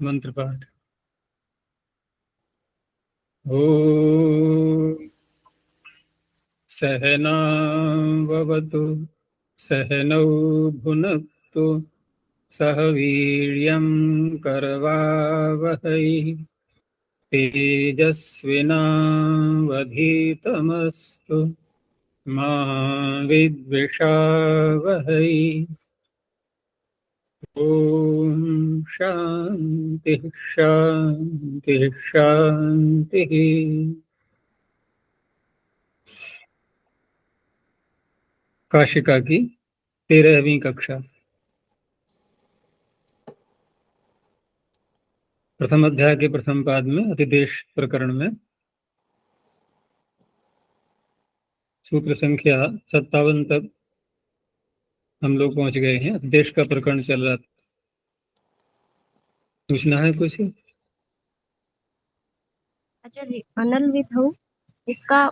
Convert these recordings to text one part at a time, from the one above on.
मंत्र पाठ। ओम सहनाववतु सहनौ भुनक्तु सह वीर्यं करवावहै तेजस्विनावधीतमस्तु मा विद्विषावहै। ओम शांति शांति शांति। काशिका की 13वीं कक्षा, प्रथम अध्याय के प्रथम पाद में अतिदेश प्रकरण में सूत्र संख्या 57 तक हम लोग पहुंच गए हैं। अतिदेश का प्रकरण चल रहा था। पूछना है कुछ? अच्छा जी, अनल विधौ इसका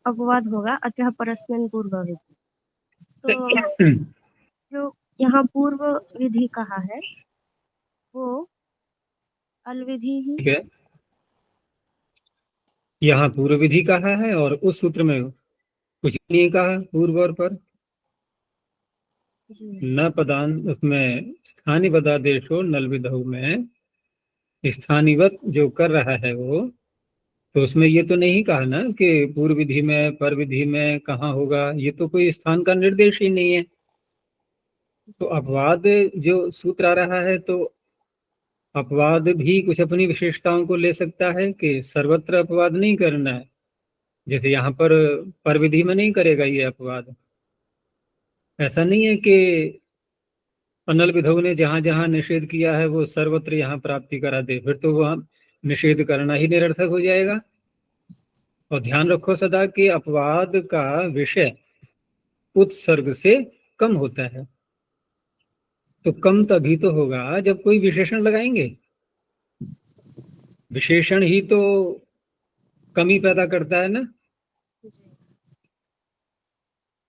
अपवाद होगा अतः परस्मैन पूर्वविधि। तो जो यहाँ पूर्व विधि कहा है वो अल विधि ही। ठीक है, यहाँ पूर्व विधि कहा है और उस सूत्र में कुछ नहीं कहा पूर्व और पर। न पदान उसमें स्थानीय पदादेशो नल विधौ में स्थानीवत जो कर रहा है वो, तो उसमें ये तो नहीं कहा ना कि पूर्व विधि में पर विधि में कहाँ होगा। ये तो कोई स्थान का निर्देश ही नहीं है। तो अपवाद जो सूत्र आ रहा है तो अपवाद भी कुछ अपनी विशेषताओं को ले सकता है कि सर्वत्र अपवाद नहीं करना है। जैसे यहाँ पर विधि में नहीं करेगा ये अपवाद। ऐसा नहीं है कि अनल विधौ ने जहां जहां निषेध किया है वो सर्वत्र यहाँ प्राप्ति करा दे, फिर तो वह निषेध करना ही निरर्थक हो जाएगा। और ध्यान रखो सदा कि अपवाद का विषय उत्सर्ग से कम होता है। तो कम तभी तो होगा जब कोई विशेषण लगाएंगे। विशेषण ही तो कमी पैदा करता है ना।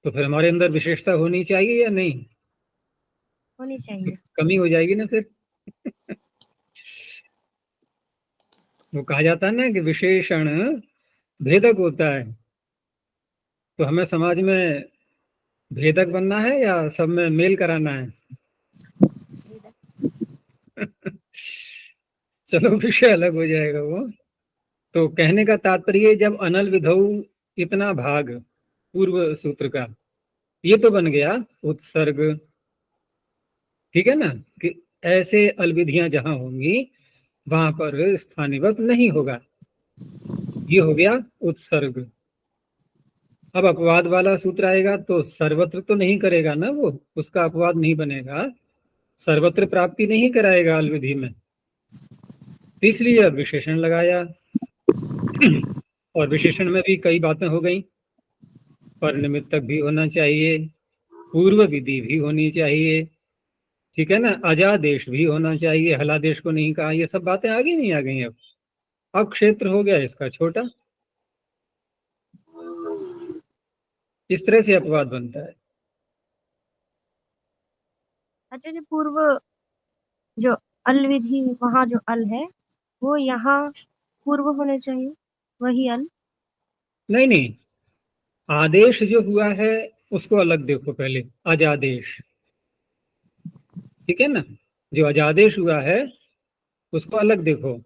तो फिर हमारे अंदर विशेषता होनी चाहिए या नहीं? होनी चाहिए। कमी हो जाएगी ना फिर। वो कहा जाता है ना कि विशेषण भेदक होता है। तो हमें समाज में भेदक बनना है या सब में मेल कराना है? चलो विषय अलग हो जाएगा वो। तो कहने का तात्पर्य जब अनल विधौ इतना भाग पूर्व सूत्र का, ये तो बन गया उत्सर्ग। ठीक है ना, कि ऐसे अलविधियां जहां होंगी वहां पर स्थानीवत नहीं होगा। ये हो गया उत्सर्ग। अब अपवाद वाला सूत्र आएगा तो सर्वत्र तो नहीं करेगा ना वो, उसका अपवाद नहीं बनेगा, सर्वत्र प्राप्ति नहीं कराएगा अलविधि में। इसलिए अब विशेषण लगाया। और विशेषण में भी कई बातें हो गई। पर निमित्तक भी होना चाहिए, पूर्व विधि भी होनी चाहिए, ठीक है ना, अजादेश भी होना चाहिए, हलादेश को नहीं कहा। ये सब बातें आगे नहीं आ गई। अब क्षेत्र हो गया इसका छोटा। इस तरह से अपवाद बनता है। अच्छा जी, पूर्व जो अल विधि वहाँ जो अल है वो यहाँ पूर्व होने चाहिए, वही अल। नहीं नहीं, आदेश जो हुआ है उसको अलग देखो पहले। अजादेश, ठीक है ना, जो अजादेश हुआ है उसको अलग देखो।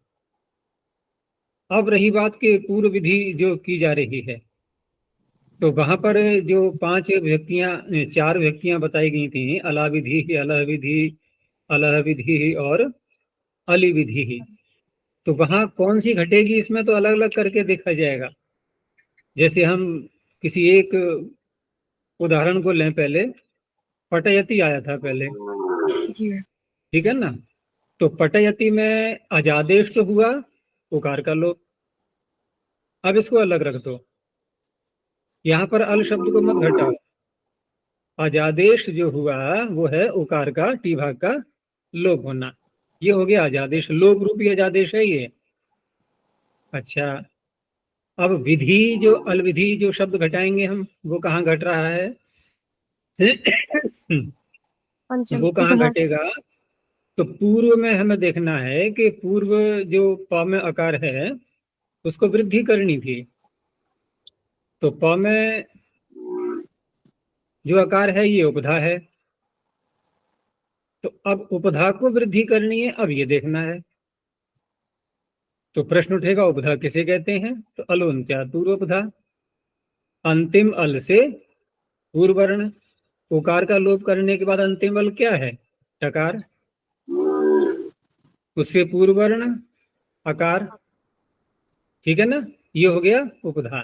अब रही बात कि पूर्व विधि जो की जा रही है, तो वहां पर जो 5 व्यक्तियां 4 व्यक्तियां बताई गई थी, अला विधि, अलह विधि, अलह विधि और अली विधि ही। तो वहां कौन सी घटेगी इसमें तो अलग अलग करके देखा जाएगा। जैसे हम किसी एक उदाहरण को लें, पहले पटयति आया था पहले, जी। ठीक है ना। तो पटयति में अजादेश तो हुआ उकार का लोप। अब इसको अलग रख दो, यहाँ पर अल शब्द को मत घटाओ। अजादेश जो हुआ वो है उकार का टी भाग का लोप होना। ये हो गया अजादेश, लोप रूपी अजादेश है ये। अच्छा, अब विधि जो अलविधि जो शब्द घटाएंगे हम, वो कहाँ घट रहा है? पंचम वो कहाँ घटेगा? तो पूर्व में हमें देखना है कि पूर्व जो प में अकार है उसको वृद्धि करनी थी। तो प में जो आकार है ये उपधा है, तो अब उपधा को वृद्धि करनी है, अब ये देखना है। तो प्रश्न उठेगा उपधा किसे कहते हैं? तो अलोन्त्यात् पूर्वोपधा। अंतिम अल से पूर्व वर्ण, उकार का लोप करने के बाद अंतिम अल क्या है? टकार। उससे पूर्व वर्ण अकार, ठीक है ना, ये हो गया उपधा।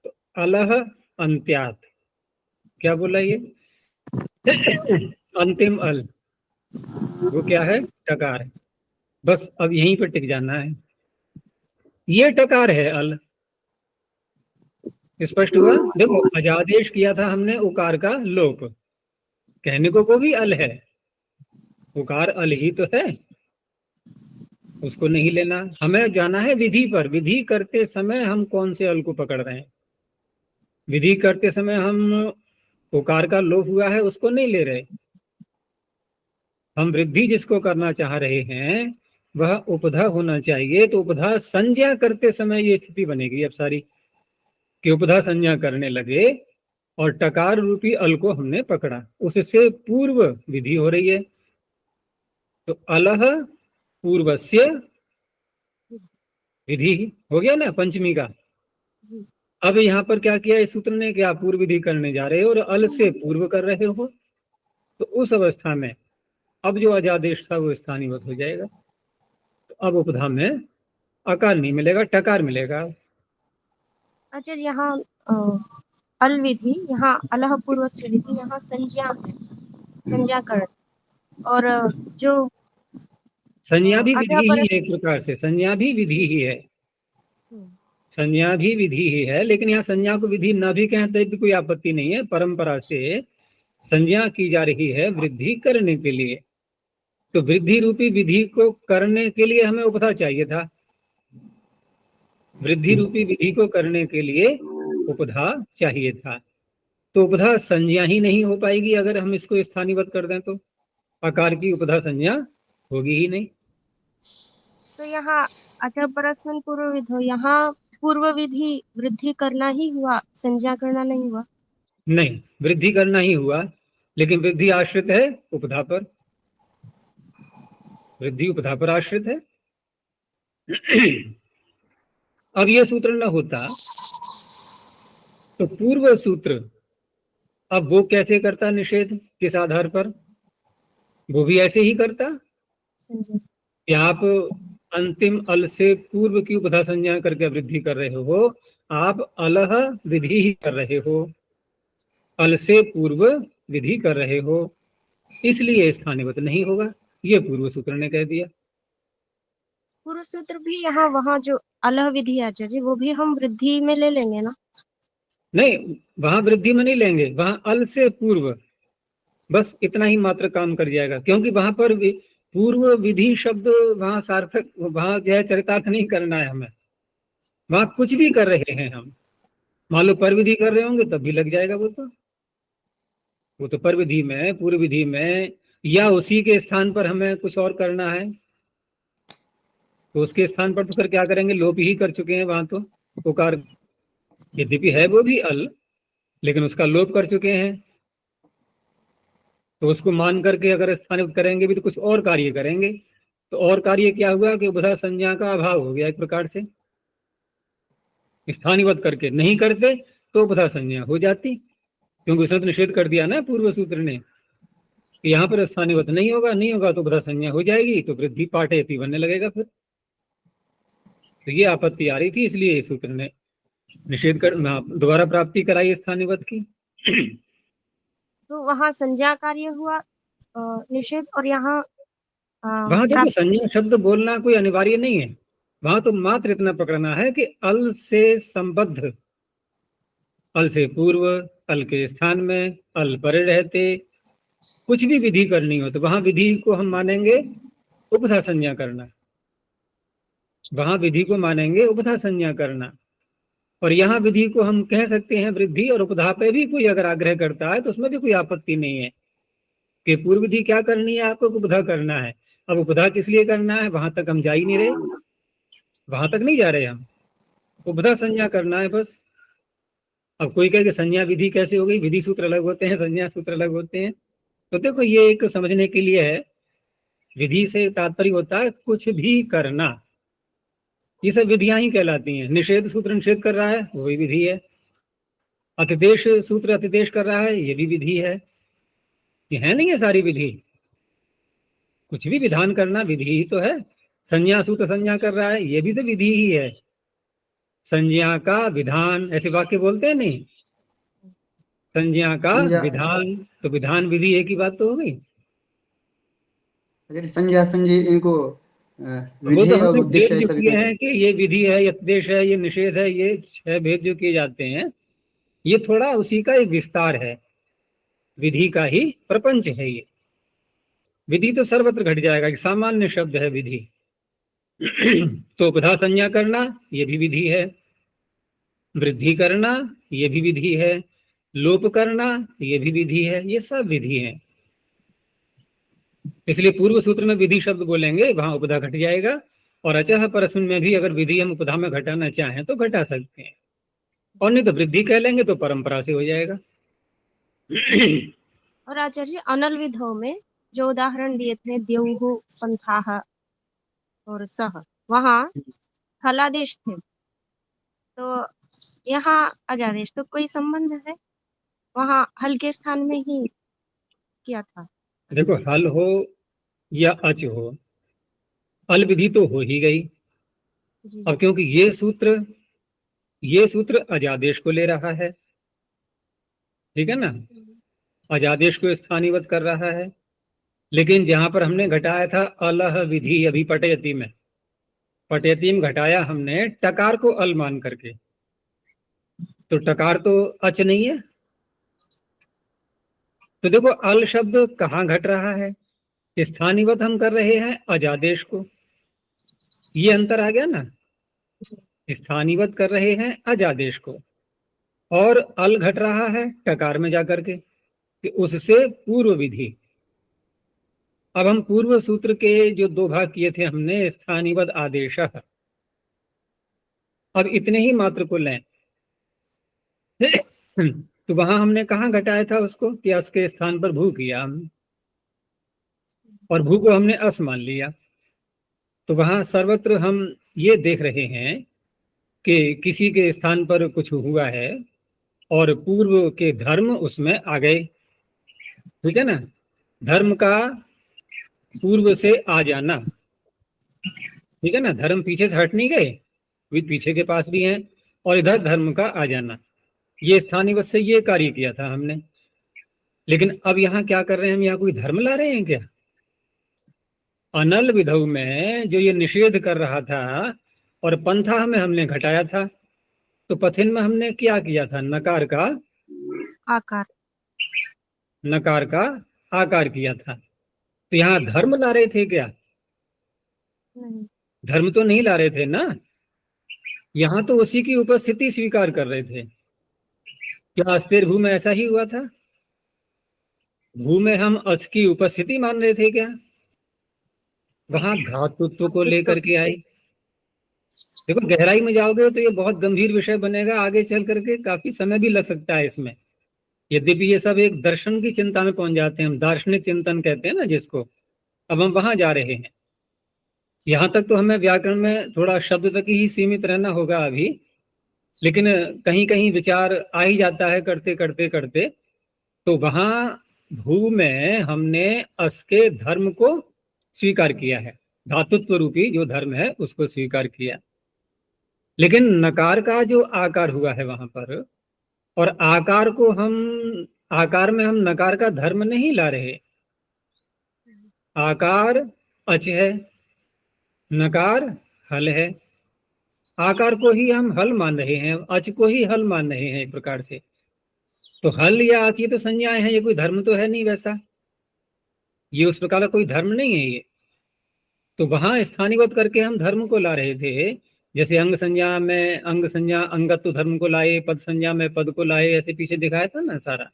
तो अलह अंत्यात्, क्या बोला ये? अंतिम अल वो क्या है? टकार। बस अब यहीं पर टिक जाना है। ये टकार है अल, स्पष्ट हुआ? देखो अजादेश किया था हमने उकार का लोप, कहने को भी अल है, उकार अल ही तो है, उसको नहीं लेना। हमें जाना है विधि पर, विधि करते समय हम कौन से अल को पकड़ रहे हैं। विधि करते समय हम उकार का लोप हुआ है उसको नहीं ले रहे, हम वृद्धि जिसको करना चाह रहे हैं वह उपधा होना चाहिए। तो उपधा संज्ञा करते समय ये स्थिति बनेगी अब सारी, कि उपधा संज्ञा करने लगे और टकार रूपी अल को हमने पकड़ा, उससे पूर्व विधि हो रही है। तो अलह पूर्वस्य विधि हो गया ना पंचमी का। अब यहाँ पर क्या किया इस सूत्र ने, कि आप पूर्व विधि करने जा रहे हो और अल से पूर्व कर रहे हो, तो उस अवस्था में अब जो अजादेश था वो स्थानीवत हो जाएगा। तो अब उपधा में अकार नहीं मिलेगा, टकार मिलेगा। अच्छा, यहाँ अल विधि, यहाँ अलह पूर्व से विधि, यहाँ संज्ञा है, संज्ञाकरण। और जो संज्ञा भी विधि अतः ही परस है, एक प्रकार से संज्ञा भी विधि ही है, संज्ञा भी विधि ही है। लेकिन यहाँ संज्ञा को विधि न भी कहते भी कोई आपत्ति नहीं है, परंपरा से संज्ञा की जा रही है वृद्धि करने के लिए। तो वृद्धि रूपी विधि को करने के लिए हमें उपधा चाहिए था, वृद्धि रूपी विधि को करने के लिए उपधा चाहिए था। तो उपधा संज्ञा ही नहीं हो पाएगी अगर हम इसको स्थानीवत कर दें, तो आकार की उपधा संज्ञा होगी ही नहीं। तो यहाँ अतः परस्मैन पूर्व विधौ, यहाँ पूर्व विधि वृद्धि करना ही हुआ, संज्ञा करना नहीं हुआ। नहीं, वृद्धि करना ही हुआ, लेकिन वृद्धि आश्रित है उपधा पर, वृद्धि उपधा पर आश्रित है। अब यह सूत्र न होता तो पूर्व सूत्र अब वो कैसे करता निषेध, किस आधार पर? वो भी ऐसे ही करता संज्ञा। कि आप अंतिम अल से पूर्व की उपधा संज्ञा करके वृद्धि कर रहे हो, आप अलह विधि ही कर रहे हो, अल से पूर्व विधि कर रहे हो, इसलिए स्थानीवत नहीं होगा, ये पूर्व सूत्र ने कह दिया। पूर्व सूत्र भी यहाँ वहाँ जो अलह विधि है आचार्य जी, वो भी हम वृद्धि में ले लेंगे ना? नहीं, वहां वृद्धि में नहीं लेंगे, वहां अल से पूर्व, बस इतना ही मात्र काम कर जाएगा, क्योंकि वहां पर पूर्व विधि शब्द वहां सार्थक, वहां जो है चरितार्थ नहीं करना है हमें, वहां कुछ भी कर रहे हैं हम, मान लो पर विधि कर रहे होंगे तब भी लग जाएगा वो तो पर विधि में, पूर्व विधि में, या उसी के स्थान पर हमें कुछ और करना है तो उसके स्थान पर तो फिर क्या करेंगे, लोप ही कर चुके हैं वहां तो, उकार यद्यपि है वो भी अल, लेकिन उसका लोप कर चुके हैं, तो उसको मान करके अगर स्थानित करेंगे भी तो कुछ और कार्य करेंगे, तो और कार्य क्या हुआ कि उपधा संज्ञा का अभाव हो गया एक प्रकार से। स्थानीवत करके नहीं करते तो उपधा संज्ञा हो जाती, क्योंकि उसने तो निषेध कर दिया ना पूर्व सूत्र ने कि यहाँ पर स्थानीवत नहीं होगा, नहीं होगा तो उपधा संज्ञा हो जाएगी, तो वृद्धि पाठयति बनने लगेगा फिर। तो ये आपत्ति आ रही थी, इसलिए इस सूत्र ने निषेध कर दोबारा प्राप्ति कराई स्थानीवत की। तो वहाँ संज्ञा कार्य हुआ निषेध, और यहाँ वहां देखो संज्ञा शब्द बोलना कोई अनिवार्य नहीं है, वहां तो मात्र इतना पकड़ना है कि अल से संबद्ध, अल से पूर्व, अल के स्थान में अल परे रहते, कुछ भी विधि करनी हो तो वहां विधि को हम मानेंगे उपधा संज्ञा करना, वहां विधि को मानेंगे उपधा संज्ञा करना, और यहाँ विधि को हम कह सकते हैं वृद्धि, और उपधा पे भी कोई अगर आग्रह करता है तो उसमें भी कोई आपत्ति नहीं है, कि पूर्व विधि क्या करनी है, आपको उपधा करना है। अब उपधा किस लिए करना है, वहां तक हम जा ही नहीं रहे, वहां तक नहीं जा रहे हम, उपधा संज्ञा करना है बस। अब कोई कहे कि संज्ञा विधि कैसे हो गई, विधि सूत्र अलग होते हैं, संज्ञा सूत्र अलग होते हैं। तो देखो ये एक समझने के लिए है, विधि से तात्पर्य होता है कुछ भी करना, ये सब विधियां ही कहलाती हैं। निषेध सूत्र निषेध कर रहा है, वही विधि है। अतिदेश सूत्र अतिदेश कर रहा है, ये भी विधि है। ये है नहीं है सारी विधि, कुछ भी विधान करना विधि ही तो है। संज्ञा सूत्र संज्ञा कर रहा है, ये भी तो विधि ही है। संज्ञा का विधान, ऐसे वाक्य बोलते हैं नहीं, संज्ञा का संज्ञा विधान, तो विधान विधि एक ही बात तो हो गई। यदि संज्ञा संजय इनको वो विधि तो और हमने उद्देश्य भेद जो ऐसा भी किए कहते हैं कि ये विधि है, ये उपदेश है, ये निषेध है, ये 6 भेद जो किए जाते हैं, ये थोड़ा उसी का एक विस्तार है, विधि का ही प्रपंच है ये। विधि तो सर्वत्र घट जाएगा, एक सामान्य शब्द है विधि। तो उपधा संज्ञा करना ये भी विधि है, वृद्धि करना ये भी विधि है, लोप करना ये भी विधि है, ये सब विधि है। इसलिए पूर्व सूत्र में विधि शब्द बोलेंगे, वहां उपधा घट जाएगा। और अचह परस्मिन में भी अगर विधि हम उपधा में घटाना चाहें तो घटा सकते हैं, और नहीं तो वृद्धि कह लेंगे तो परंपरा से हो जाएगा। और आचार्य जी अनल विधौ में जो उदाहरण दिए थे द्यौः पंथाः और सह, वहाँ हलादेश थे, तो यहाँ अजादेश, तो कोई संबंध है? वहाँ हल के स्थान में ही किया था। देखो हल हो या अच हो, अल विधि तो हो ही गई। जी अब क्योंकि ये सूत्र अजादेश को ले रहा है, ठीक है ना, अजादेश को स्थानीवत कर रहा है। लेकिन जहां पर हमने घटाया था अलह विधि, अभी पटयति में, पटयति में घटाया हमने टकार को अल मान करके, तो टकार तो अच नहीं है। तो देखो अल शब्द कहाँ घट रहा है, स्थानीवत हम कर रहे हैं अजादेश को, ये अंतर आ गया ना। स्थानीवत कर रहे हैं अजादेश को, और अल घट रहा है टकार में जाकर के, कि उससे पूर्व विधि। अब हम पूर्व सूत्र के जो 2 भाग किए थे हमने, स्थानीवत आदेश, अब इतने ही मात्र को लें। तो वहां हमने कहाँ घटाया था उसको, कि अस के स्थान पर भू किया हमने, और भू को हमने अस मान लिया। तो वहां सर्वत्र हम ये देख रहे हैं कि किसी के स्थान पर कुछ हुआ है और पूर्व के धर्म उसमें आ गए, ठीक है ना। धर्म का पूर्व से आ जाना, ठीक है ना, धर्म पीछे से हट नहीं गए, पीछे के पास भी हैं, और इधर धर्म का आ जाना, ये स्थानीय से ये कार्य किया था हमने। लेकिन अब यहाँ क्या कर रहे हैं हम, यहाँ कोई धर्म ला रहे हैं क्या? अनल विधौ में जो ये निषेध कर रहा था और पंथा में हमने घटाया था, तो पथिन में हमने क्या किया था, नकार का आकार, नकार का आकार किया था। तो यहाँ धर्म ला रहे थे क्या? नहीं, धर्म तो नहीं ला रहे थे ना, यहाँ तो उसी की उपस्थिति स्वीकार कर रहे थे। क्या अस्थिर भू में ऐसा ही हुआ था? भू में हम अस की उपस्थिति मान रहे थे क्या? वहां धातुत्व को लेकर के आई। देखो गहराई में जाओगे तो ये बहुत गंभीर विषय बनेगा, आगे चल करके काफी समय भी लग सकता है इसमें। यद्यपि ये सब एक दर्शन की चिंता में पहुंच जाते हैं, हम दार्शनिक चिंतन कहते हैं ना जिसको, अब हम वहां जा रहे हैं। यहाँ तक तो हमें व्याकरण में थोड़ा शब्द तक ही सीमित रहना होगा अभी, लेकिन कहीं कहीं विचार आ ही जाता है करते करते करते। तो वहां भू में हमने अस के धर्म को स्वीकार किया है, धातुत्व रूपी जो धर्म है उसको स्वीकार किया। लेकिन नकार का जो आकार हुआ है वहां पर, और आकार को हम, आकार में हम नकार का धर्म नहीं ला रहे। आकार अच है, नकार हल है, आकार को ही हम हल मान रहे हैं, अच को ही हल मान रहे हैं एक प्रकार से। तो हल या अच ये तो संज्ञाएं हैं, ये कोई धर्म तो है नहीं वैसा, ये उस प्रकार का कोई धर्म नहीं है ये। तो वहां स्थानीयवत करके हम धर्म को ला रहे थे, जैसे अंग संज्ञा में अंग संज्ञा अंगत्व धर्म को लाए, पद संज्ञा में पद को लाए, ऐसे पीछे दिखाया था ना सारा।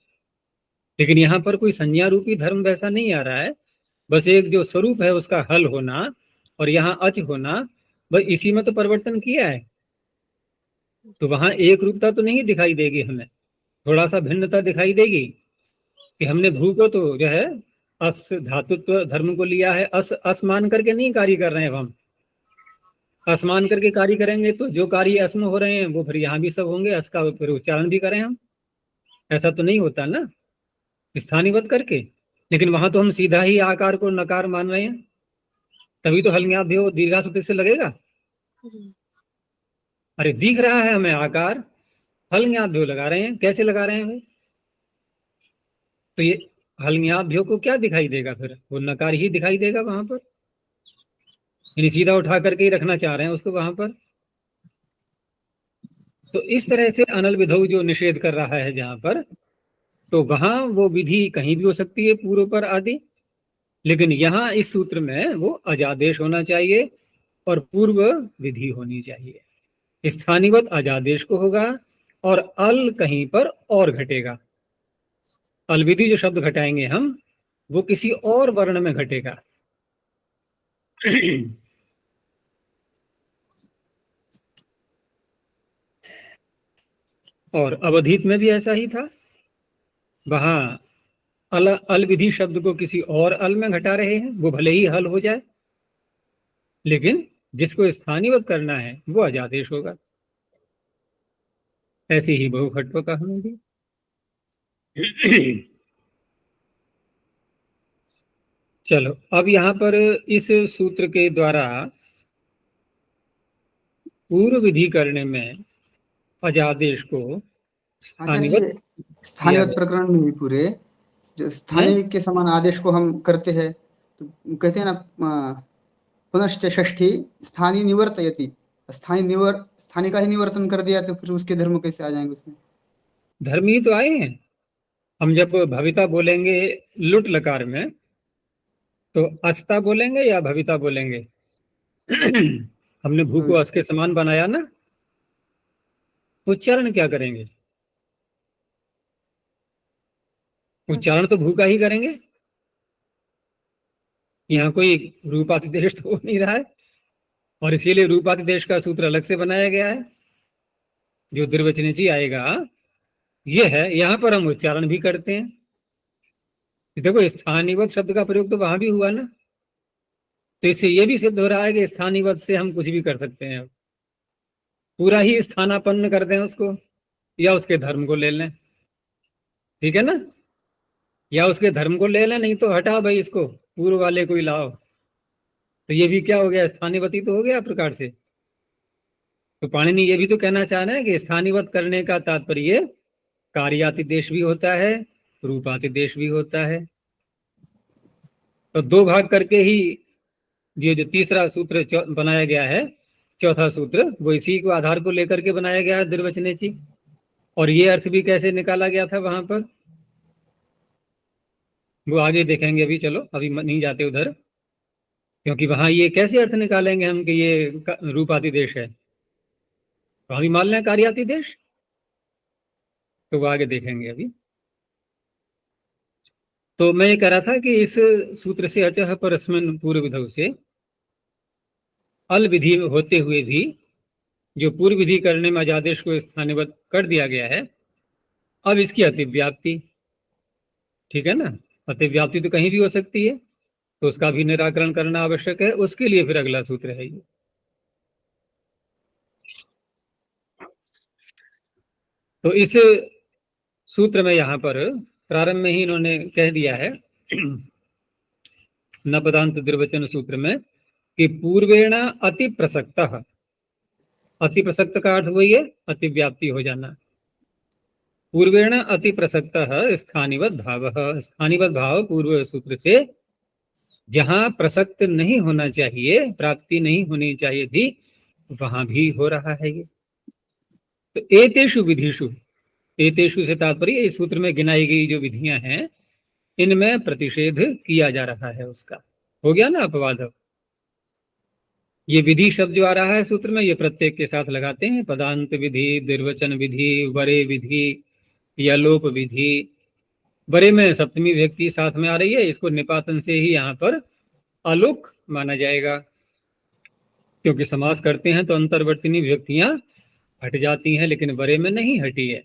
लेकिन यहाँ पर कोई संज्ञा रूपी धर्म वैसा नहीं आ रहा है, बस एक जो स्वरूप है उसका हल होना और यहाँ अच होना, बस इसी में तो परिवर्तन किया है। तो वहां एक रूपता तो नहीं दिखाई देगी, हमें थोड़ा सा भिन्नता दिखाई देगी कि हमने भू को तो जो है अस धातुत्व धर्म को लिया है, अस मान करके नहीं कार्य कर रहे हैं। अब हम अस मान करके कार्य करेंगे तो जो कार्य अस में हो रहे हैं वो फिर यहाँ भी सब होंगे, अस का फिर उच्चारण भी करें हम, ऐसा तो नहीं होता ना स्थानीयवत करके। लेकिन वहां तो हम सीधा ही आकार को नकार मान रहे हैं, तभी तो हलन्याभ्य हो दीर्घा सूत्र से लगेगा। अरे दिख रहा है हमें आकार, हलन्याभ्यो लगा रहे हैं, कैसे लगा रहे हैं भाई? तो ये हलन्याभ्यो को क्या दिखाई देगा? फिर वो नकार ही दिखाई देगा वहां पर, यानी सीधा उठा करके ही रखना चाह रहे हैं उसको वहां पर। तो इस तरह से अनल विधौ जो निषेध कर रहा है जहां पर, तो वहां वो विधि कहीं भी हो सकती है, पूर्व पर आदि, लेकिन यहाँ इस सूत्र में वो अजादेश होना चाहिए और पूर्व विधि होनी चाहिए। स्थानीवत अजादेश को होगा और अल कहीं पर और घटेगा। अलविधि जो शब्द घटाएंगे हम वो किसी और वर्ण में घटेगा। और अवधित में भी ऐसा ही था, वहां अल विधि शब्द को किसी और अल में घटा रहे हैं, वो भले ही हल हो जाए, लेकिन जिसको स्थानीयवत करना है वो अजादेश होगा। ऐसी ही बहुखट्व का हमें भी। चलो अब यहाँ पर इस सूत्र के द्वारा पूर्व विधि करने में अजादेश को आचार्य स्थानीयवत जी, स्थानीय प्रकरण में भी पूरे जो स्थानीय के समान आदेश को हम करते हैं, तो कहते हैं ना पुनश्च षष्ठी स्थानीय निवर्तयति, स्थानीय का ही निवर्तन कर दिया तो फिर उसके धर्म कैसे आ जाएंगे उसमें? धर्म ही तो आए हैं। हम जब भविता बोलेंगे लुट लकार में तो अस्ता बोलेंगे या भविता बोलेंगे? हमने भू को अस के समान बनाया ना, उच्चारण क्या करेंगे? उच्चारण तो भू का ही करेंगे। यहाँ कोई रूपातिदेश तो हो नहीं रहा है, और इसीलिए रूपातिदेश का सूत्र अलग से बनाया गया है जो द्विवचनीची आएगा। ये है, यहाँ पर हम उच्चारण भी करते हैं। देखो स्थानीयवत शब्द का प्रयोग तो वहां भी हुआ ना, तो इससे ये भी सिद्ध हो रहा है कि स्थानीयवत से हम कुछ भी कर सकते हैं। पूरा ही स्थानापन्न कर दें उसको, या उसके धर्म को ले लें, ठीक है ना, या उसके धर्म को ले लें, नहीं तो हटा भाई इसको पूर्व वाले को ही लाओ, तो ये भी क्या हो गया? स्थानीयवती तो हो गया प्रकार से। तो पाणिनि ये भी तो कहना चाह रहे हैं कि स्थानीयवत करने का तात्पर्य कार्यातिदेश भी होता है, रूपातिदेश भी होता है। तो दो भाग करके ही ये जो तीसरा सूत्र बनाया गया है, चौथा सूत्र, वो इसी को आधार को लेकर के बनाया गया है द्विवचनेची। और ये अर्थ भी कैसे निकाला गया था वहां पर, वो आगे देखेंगे। अभी चलो, अभी नहीं जाते उधर, क्योंकि वहां ये कैसे अर्थ निकालेंगे हम कि ये रूपातिदेश है, तो हम ही मान लें कार्यातिदेश, तो वो आगे देखेंगे अभी। तो मैं ये कह रहा था कि इस सूत्र से अचः परस्मिन् पूर्व विधौ से अल विधि होते हुए भी जो पूर्व विधि करने में अजादेश को स्थानीयवत कर दिया गया है, अब इसकी अतिव्याप्ति, ठीक है ना, अतिव्याप्ति तो कहीं भी हो सकती है, तो उसका भी निराकरण करना आवश्यक है। उसके लिए फिर अगला सूत्र है ये। तो इस सूत्र में यहाँ पर प्रारंभ में ही इन्होंने कह दिया है नपदांत द्विवचन सूत्र में कि पूर्वेण अति प्रसक्त, अति प्रसक्त का अर्थ वही है अतिव्याप्ति हो जाना। पूर्वेण अति प्रसक्त स्थानीयवत भाव, स्थानीयवत भाव पूर्व सूत्र से जहां प्रसक्त नहीं होना चाहिए, प्राप्ति नहीं होनी चाहिए थी, वहां भी हो रहा है ये। तो एतेषु विधिषु, एतेषु से तात्पर्य इस सूत्र में गिनाई गई जो विधियां हैं इनमें प्रतिषेध किया जा रहा है, उसका हो गया ना अपवाद। ये विधि शब्द जो आ रहा है सूत्र में, ये प्रत्येक के साथ लगाते हैं, पदांत विधि, निर्वचन विधि, वरे विधि, यलोप विधि, बड़े में सप्तमी विभक्ति साथ में आ रही है, इसको निपातन से ही यहाँ पर अलुक माना जाएगा, क्योंकि समास करते हैं तो अंतर्वर्तिनी विभक्तियां हट जाती हैं, लेकिन बड़े में नहीं हटी है।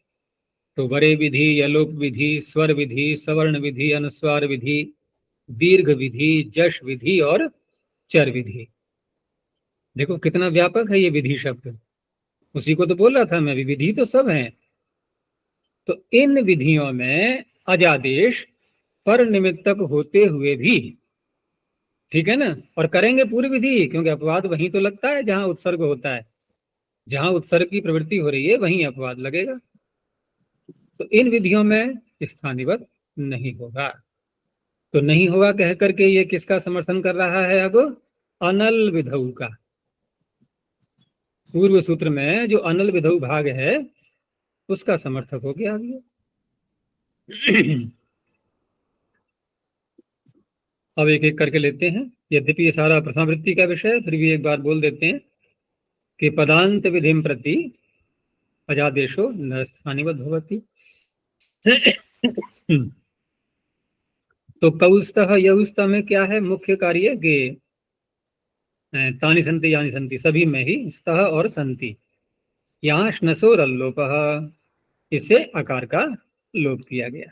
तो बड़े विधि, यलोप विधि, स्वर विधि, सवर्ण विधि, अनुस्वार विधि, दीर्घ विधि, जश विधि और चर विधि। देखो कितना व्यापक है ये विधि शब्द, उसी को तो बोल रहा था मैं, विधि तो सब है। तो इन विधियों में अजादेश पर निमित्तक होते हुए भी, ठीक है ना, और करेंगे पूरी विधि, क्योंकि अपवाद वहीं तो लगता है जहां उत्सर्ग होता है, जहां उत्सर्ग की प्रवृत्ति हो रही है वहीं अपवाद लगेगा। तो इन विधियों में स्थानिवत नहीं होगा। तो नहीं होगा कह करके ये किसका समर्थन कर रहा है अब? अनल विधौ का। पूर्व सूत्र में जो अनल विधौ भाग है उसका समर्थक हो गया अभी। अब एक एक करके लेते हैं। यद्यपि ये सारा प्रथमावृत्ति का विषय है, फिर भी एक बार बोल देते हैं कि पदांत विधिम प्रति अजादेशो न स्थानिवत भवति। तो कौस्तः यौस्तः में क्या है मुख्य कार्य? गे तानि संति यानि संति, सभी में ही स्तः और संति। यहाँ श्नसोर अल्लोपः, इससे आकार का लोप किया गया।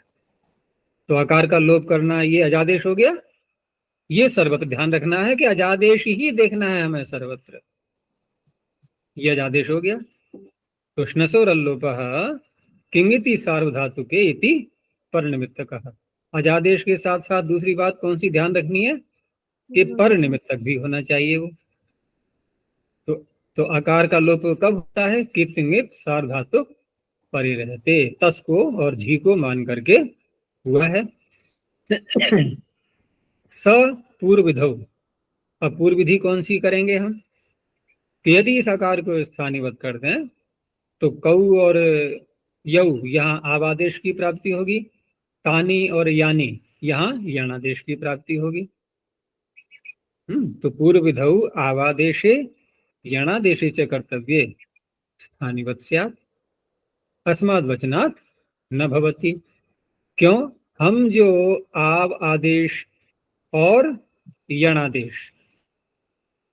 तो आकार का लोप करना ये अजादेश हो गया। ये सर्वत्र ध्यान रखना है कि अजादेश ही देखना है हमें सर्वत्र, ये अजादेश हो गया। तो श्नसोर अल्लोपः किंगिति सार्वधातुके इति परनिमित्तकः। अजादेश के साथ साथ दूसरी बात कौन सी ध्यान रखनी है कि पर निमित्तक भी होना चाहिए वो। तो आकार का लोप कब होता है? किंगित सार्वधातु परे रहते, तस को और झी को मान करके हुआ है। स पूर्व विधौ, अब पूर्व विधि कौन सी करेंगे हम? यदि इस आकार को स्थानिवत कर दें तो कौ और यौ यहाँ आवादेश की प्राप्ति होगी, तानी और यानी यहाँ यणादेश की प्राप्ति होगी। तो पूर्व विधौ आवादेशे यणादेशे च कर्तव्ये स्थानिवत स्यात्, अस्माद् वचनात् न भवति। क्यों? हम जो आव आदेश और यणादेश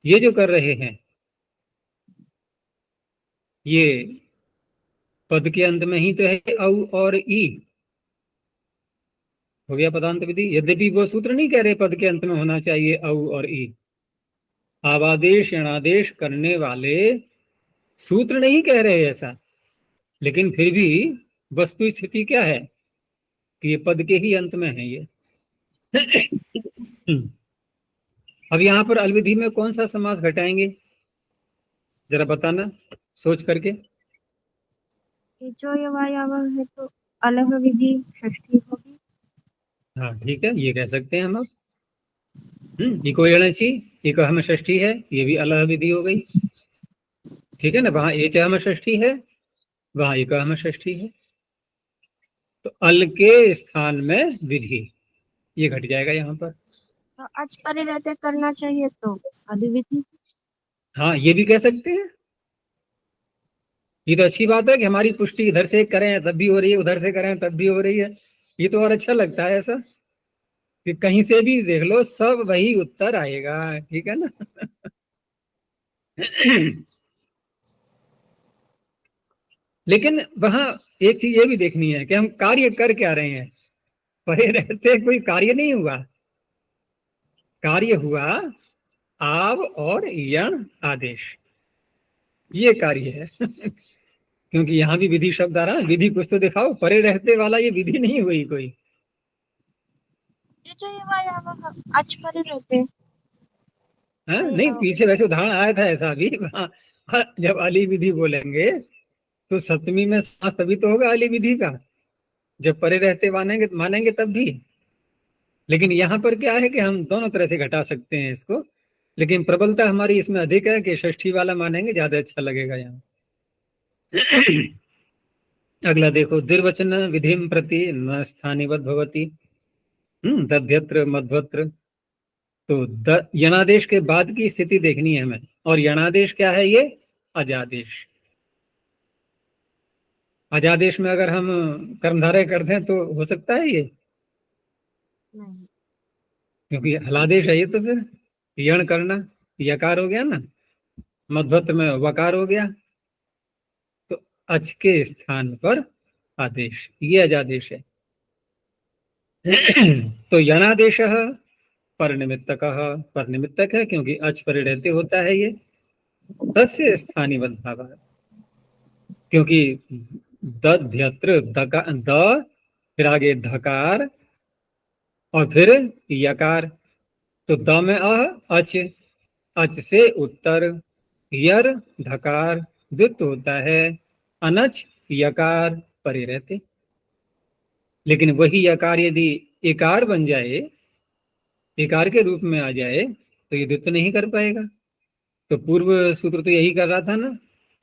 ये जो कर रहे हैं, ये पद के अंत में ही तो है औ और ई, हो गया पदांत विधि। यद्यपि वो सूत्र नहीं कह रहे पद के अंत में होना चाहिए औ और ई, आवादेश यणादेश करने वाले सूत्र नहीं कह रहे ऐसा, लेकिन फिर भी वस्तु स्थिति क्या है कि ये पद के ही अंत में है ये। अब यहाँ पर अलविधि में कौन सा समास घटाएंगे जरा बताना सोच करके। जो यवायावह है तो अलह विधि षष्ठी होगी। हाँ ठीक है, ये कह सकते हैं हम अब। इको एणची, इको हम षष्ठी है, ये भी अलह विधि हो गई, ठीक है ना। वहां एच हम षष्ठी है, वहां इको हम षष्ठी है, तो अल के स्थान में विधि ये घट जाएगा यहाँ पर। तो अच परे रहते करना चाहिए तो अधिविधि। हाँ ये भी कह सकते हैं। ये तो अच्छी बात है कि हमारी पुष्टि इधर से करें तब भी हो रही है, उधर से करें तब भी हो रही है। ये तो और अच्छा लगता है ऐसा कि कहीं से भी देख लो सब वही उत्तर आएगा, ठीक है ना। लेकिन वहां एक चीज ये भी देखनी है कि हम कार्य कर क्या रहे हैं। परे रहते कोई कार्य नहीं हुआ, कार्य हुआ आव और यण आदेश, ये कार्य है। क्योंकि यहाँ भी विधि शब्द आ रहा है, विधि कुछ तो दिखाओ, परे रहते वाला ये विधि नहीं हुई कोई। ये जो यवायावह अच परे रहते हाँ नहीं, पीछे वैसे उदाहरण आया था ऐसा भी। जब अली विधि बोलेंगे तो सप्तमी में समास तभी तो होगा अली विधि का, जब परे रहते मानेंगे तब भी। लेकिन यहाँ पर क्या है कि हम दोनों तरह से घटा सकते हैं इसको, लेकिन प्रबलता हमारी इसमें अधिक है कि षष्ठी वाला मानेंगे, ज्यादा अच्छा लगेगा यहाँ। अगला देखो, द्विर्वचन विधिम प्रति न स्थानिवत भवति दध्यत्र मध्वत्र। तो यणादेश के बाद की स्थिति देखनी है हमें, और यणादेश क्या है? ये अजादेश। अजादेश में अगर हम कर्मधारय कर दें तो हो सकता है ये नहीं। क्योंकि हलादेश है ये, तो फिर यण करना, यकार हो गया ना, मध्वत्व में वकार हो गया, तो अच के स्थान पर आदेश, ये अजादेश है। तो यणादेश पर निमित्तक, पर निमित्तक है क्योंकि अच परिणति होता है ये। तस्य स्थानीय भाव, क्योंकि दध्यत्र द, फिर आगे धकार और फिर यकार, तो द में अच, अच से उत्तर, यर धकार द्वित्व होता है, अनच यकार परे रहते। लेकिन वही यकार यदि एकार बन जाए, एकार के रूप में आ जाए, तो ये द्वित्व नहीं कर पाएगा। तो पूर्व सूत्र तो यही कर रहा था ना,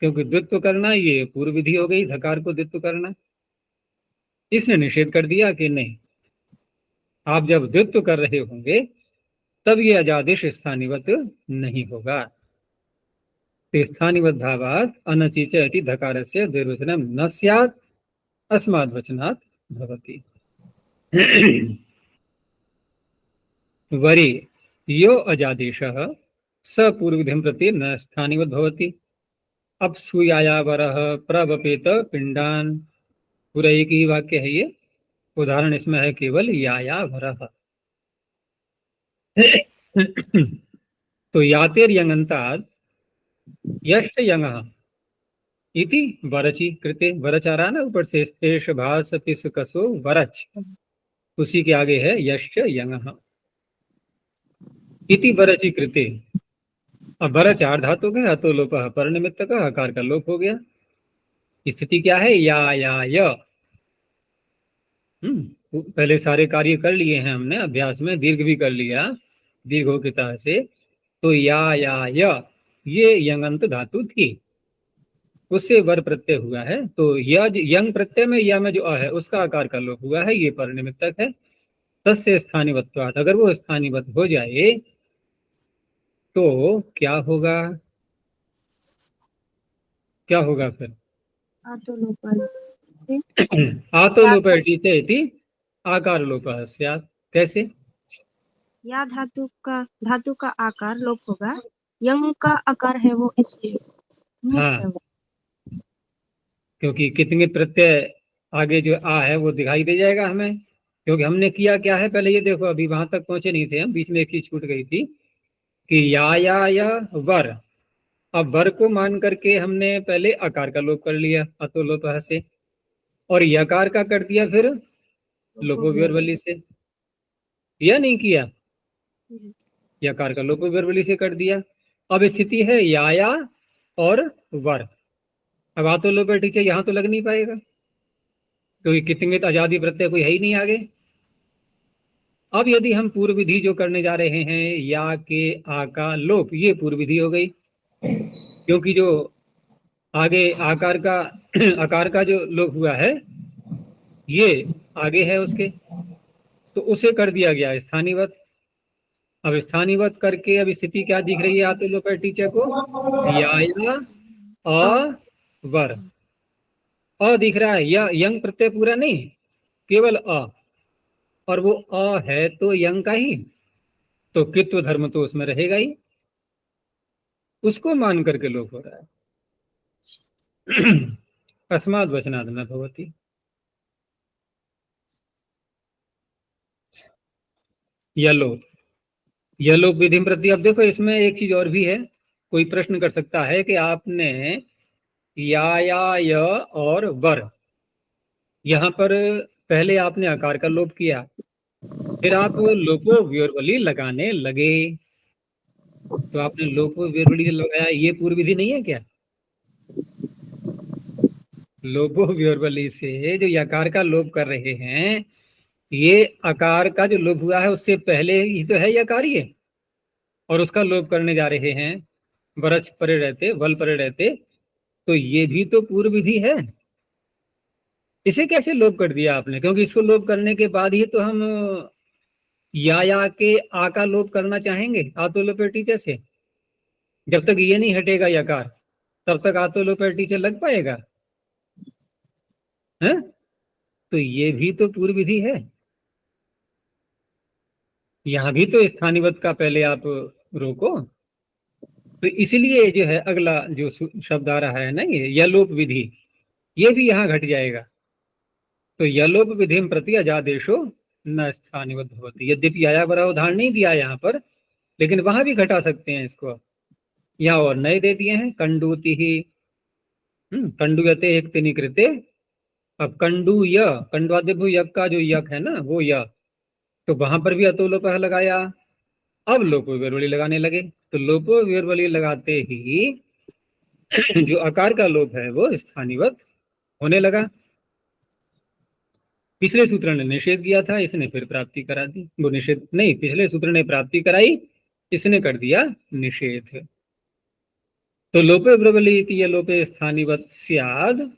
क्योंकि द्वित्व करना ये पूर्व विधि हो गई, धकार को द्वित्व करना। इसने निषेध कर दिया कि नहीं, आप जब द्वित्व कर रहे होंगे तब ये अजादेश स्थानीवत नहीं होगा। तो स्थानीवत भावात अनचिच इति धकारस्य द्विर्वचनम न स्यात् अस्माद् वचनात् भवति। वरी यो अजादेशः स पूर्वविधिं प्रति न स्थानीवत भवति। अब सुयायावरः प्रवपेत पिंडान, पूरा एक ही वाक्य है ये, उदाहरण इसमें है केवल यायावरः। तो यातेर यंगंताद यष्ट यंगः इति वरचि कृते, वरच आ रहा ना ऊपर से, स्तेष भास पिस कसो वरच, उसी के आगे है यश्च यंगः इति वरचि कृते। अब वरच आर धातु है, अतो लोप पर निमित्त का आकार का लोप हो गया। स्थिति क्या है, या य। पहले सारे कार्य कर लिए हैं हमने अभ्यास में, दीर्घ भी कर लिया दीर्घोक्ता से। तो या य ये यंगंत धातु थी, उससे वर प्रत्यय हुआ है, तो यंग प्रत्यय में या में जो अ है उसका आकार का लोप हुआ है, ये पर निमित्तक है। तस्य स्थानीवत्वात्, अगर वो स्थानीवत हो जाए तो क्या होगा, क्या होगा फिर, आतो लोपः आतो लोपः इति आकार लोपः स्यात्। कैसे, या धातु का आकार लोप होगा, यंग का आकार है वो इसलिए निमित्त हाँ, है वो। क्योंकि कितने प्रत्यय आगे जो आ है वो दिखाई दे जाएगा हमें, क्योंकि हमने किया क्या है, पहले ये देखो, अभी वहां तक पहुंचे नहीं थे हम, बीच में एक चीज छूट गई थी कि या वर। अब वर को मान करके हमने पहले आकार का लोप कर लिया अतो लोपः से, और यकार का कर दिया फिर लोपोव्यर्वली से, या नहीं किया, यकार का लोपोव्यर्वली से कर दिया। अब स्थिति है या और वर। अब आतो लोप टीचर यहाँ तो लग नहीं पाएगा, क्योंकि कितने आजादी प्रत्यय कोई है ही नहीं आगे। अब यदि हम पूर्व विधि जो करने जा रहे हैं, या के आ का लोप, ये पूर्व विधि हो गई, क्योंकि जो आगे आकार का आकार का जो लोप हुआ है ये आगे है उसके, तो उसे कर दिया गया स्थानीवत। अब स्थानीवत करके अब स्थिति क्या दिख रही है आतो लोप टीचर को, या अ वर, अ दिख रहा है, या यंग प्रत्यय पूरा नहीं, केवल अ, और वो अ है तो यंग का ही, तो कित्व धर्म तो उसमें रहेगा ही, उसको मान करके लोप हो रहा है। अस्माद् वचनाद् न भवति। यलोप विधि प्रति, अब देखो इसमें एक चीज और भी है, कोई प्रश्न कर सकता है कि आपने या य और वर, यहाँ पर पहले आपने आकार का लोप किया, फिर आप लोपो व्योर्वली लगाने लगे, तो आपने लोपो व्योर्वली लगाया, ये पूर्व विधि नहीं है क्या? लोपो व्योर्वली से जो यकार का लोप कर रहे हैं, ये आकार का जो लोप हुआ है उससे पहले ही तो है यकार ये, और उसका लोप करने जा रहे हैं, वरच परे रहते, वल परे रहते, तो ये भी तो पूर्व विधि है। इसे कैसे लोप कर दिया आपने? क्योंकि इसको लोप करने के बाद ही तो हम या के आ का लोप करना चाहेंगे आतो लोप टीचर से। जब तक ये नहीं हटेगा यकार, तब तक आतो लोप टीचर लग पाएगा है? तो ये भी तो पूर्व विधि है। यहाँ भी तो स्थानिवत का पहले आप रोको, तो इसलिए जो है अगला जो शब्द आ रहा है ना, ये यलोप विधि, ये भी यहाँ घट जाएगा। तो यलोप विधि प्रति अजादेशो न स्थानिवत भवति। यद्यपि आया बड़ा उदाहरण नहीं दिया यहाँ पर, लेकिन वहां भी घटा सकते हैं इसको। यहाँ और नए दे दिए हैं, कंडूति ही कंडुयते एक तिनी कृते। अब कंडू य कंडवादिभु यक का जो यक है ना वो य, तो वहां पर भी अतो लोप लगाया। अब लोपो विरवली लगाने लगे, तो लोपो विरवली लगाते ही जो आकार का लोप है वो स्थानिवत होने लगा। पिछले सूत्र ने निषेध किया था, इसने फिर प्राप्ति करा दी। वो निषेध नहीं, पिछले सूत्र ने प्राप्ति कराई, इसने कर दिया निषेध। तो लोपे ब्रवली इति लोपे स्थानिवत स्याद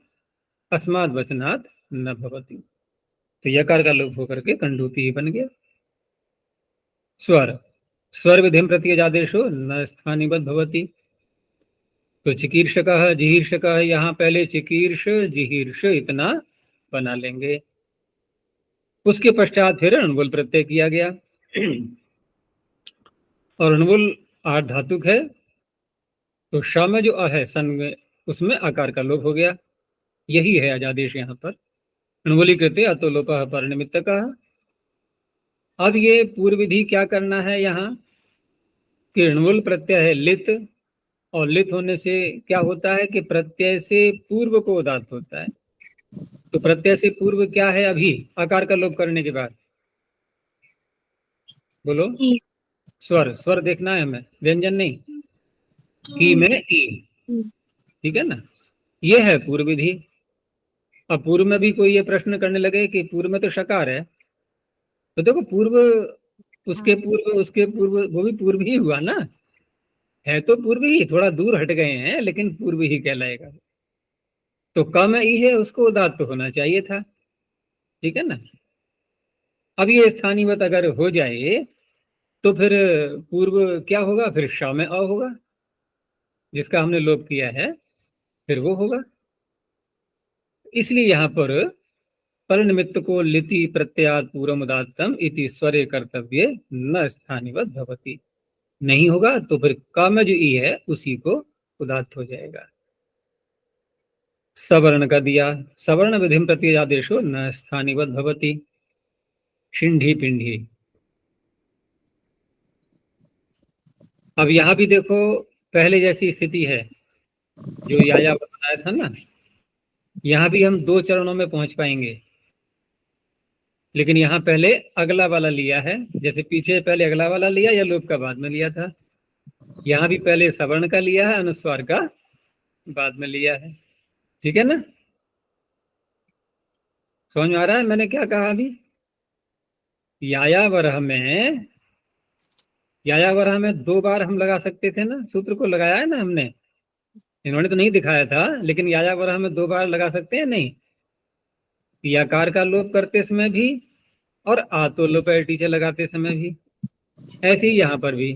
अस्माद वचनात् न भवति। तो यकार का लोप होकर के कंडूति ही बन गया। स्वर स्वर विधिम प्रति आदेशो न स्थानिवत भवति। तो चिकीर्षकः जिहीर्षकः, यहाँ पहले चिकीर्ष जिहीर्ष इतना बना लेंगे, उसके पश्चात फिर अणुबुल प्रत्यय किया गया। और अणुबुल आठ धातुक है, तो श में जो अ है सन में, उसमें आकार का लोप हो गया। यही है अजादेश यहाँ पर। अणुबुली कृते अतो लोपः परनिमित्तकः। अब ये पूर्व विधि क्या करना है यहाँ कि अणुबुल प्रत्यय है लित, और लित होने से क्या होता है कि प्रत्यय से पूर्व को उदात्त होता है। तो प्रत्यय से पूर्व क्या है अभी आकार का लोप करने के बाद? बोलो। स्वर, स्वर देखना है हमें, व्यंजन नहीं। की में ई, ठीक है ना, ये है पूर्व विधि। अब पूर्व में भी कोई ये प्रश्न करने लगे कि पूर्व में तो शकार है, तो देखो पूर्व उसके पूर्व वो भी पूर्व ही हुआ ना, है तो पूर्व ही, थोड़ा दूर हट गए हैं लेकिन पूर्व ही कहलाएगा। तो क में ई है, उसको उदात्त होना चाहिए था, ठीक है ना। अब ये स्थानीवत अगर हो जाए तो फिर पूर्व क्या होगा, फिर श में अ होगा, जिसका हमने लोप किया है, फिर वो होगा। इसलिए यहाँ पर परनिमित्त को लिति प्रत्यात पूर्व उदात्तम इति स्वरे कर्तव्य न स्थानीवत भवति। नहीं होगा तो फिर क में जो ई है उसी को उदात्त हो जाएगा। सवर्ण का दिया, सवर्ण विधिम प्रति आदेशो न स्थानीवत भवति। शिंढी पिंडी, अब यहाँ भी देखो पहले जैसी स्थिति है जो याया बताया था ना, यहाँ भी हम दो चरणों में पहुंच पाएंगे, लेकिन यहाँ पहले अगला वाला लिया है, जैसे पीछे पहले अगला वाला लिया या लोप का बाद में लिया था। यहाँ भी पहले सवर्ण का लिया है, अनुस्वार का बाद में लिया है, ठीक है ना। समझ में आ रहा है मैंने क्या कहा अभी? यायावरह में दो बार हम लगा सकते थे ना, सूत्र को लगाया है ना हमने, इन्होंने तो नहीं दिखाया था, लेकिन यायावरह में दो बार लगा सकते हैं नहीं, याकार का लोप करते समय भी और आतो लोप टीचर लगाते समय भी, ऐसे ही यहाँ पर भी।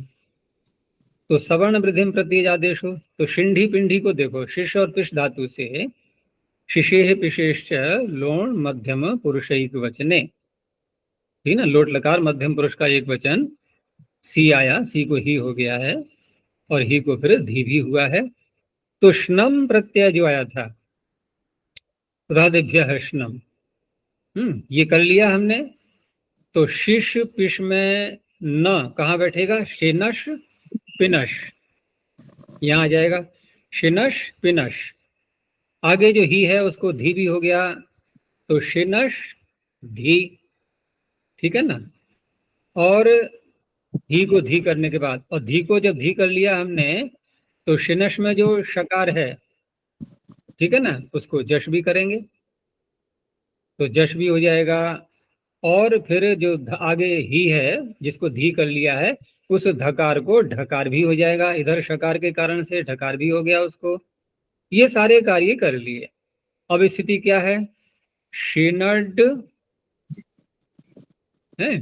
तो सवर्ण वृद्धिम प्रति आदेश हो, तो शिंढी पिंडी को देखो, शिष्य और पिश धातु से शिशेह पिशेश्च लोण मध्यम पुरुषैक वचने, ठीक ना, लोट लकार मध्यम पुरुष का एक वचन, सी आया, सी को ही हो गया है और ही को फिर धी भी हुआ है। तो श्नम प्रत्यय जो आया था, राधेभ्य श्नम, ये कर लिया हमने। तो शिश पिश में न कहाँ बैठेगा, शेनश पिनश, यहाँ आ जाएगा शिनश पिनश। आगे जो ही है उसको धी भी हो गया, तो शिनश धी, ठीक है ना। और धी को धी करने के बाद, और धी को जब धी कर लिया हमने, तो शिनश में जो शकार है, ठीक है ना, उसको जश भी करेंगे, तो जश भी हो जाएगा। और फिर जो आगे ही है जिसको धी कर लिया है, उस धकार को ढकार भी हो जाएगा, इधर शकार के कारण से ढकार भी हो गया उसको। ये सारे कार्य कर लिए। अब स्थिति क्या है, शिनड है,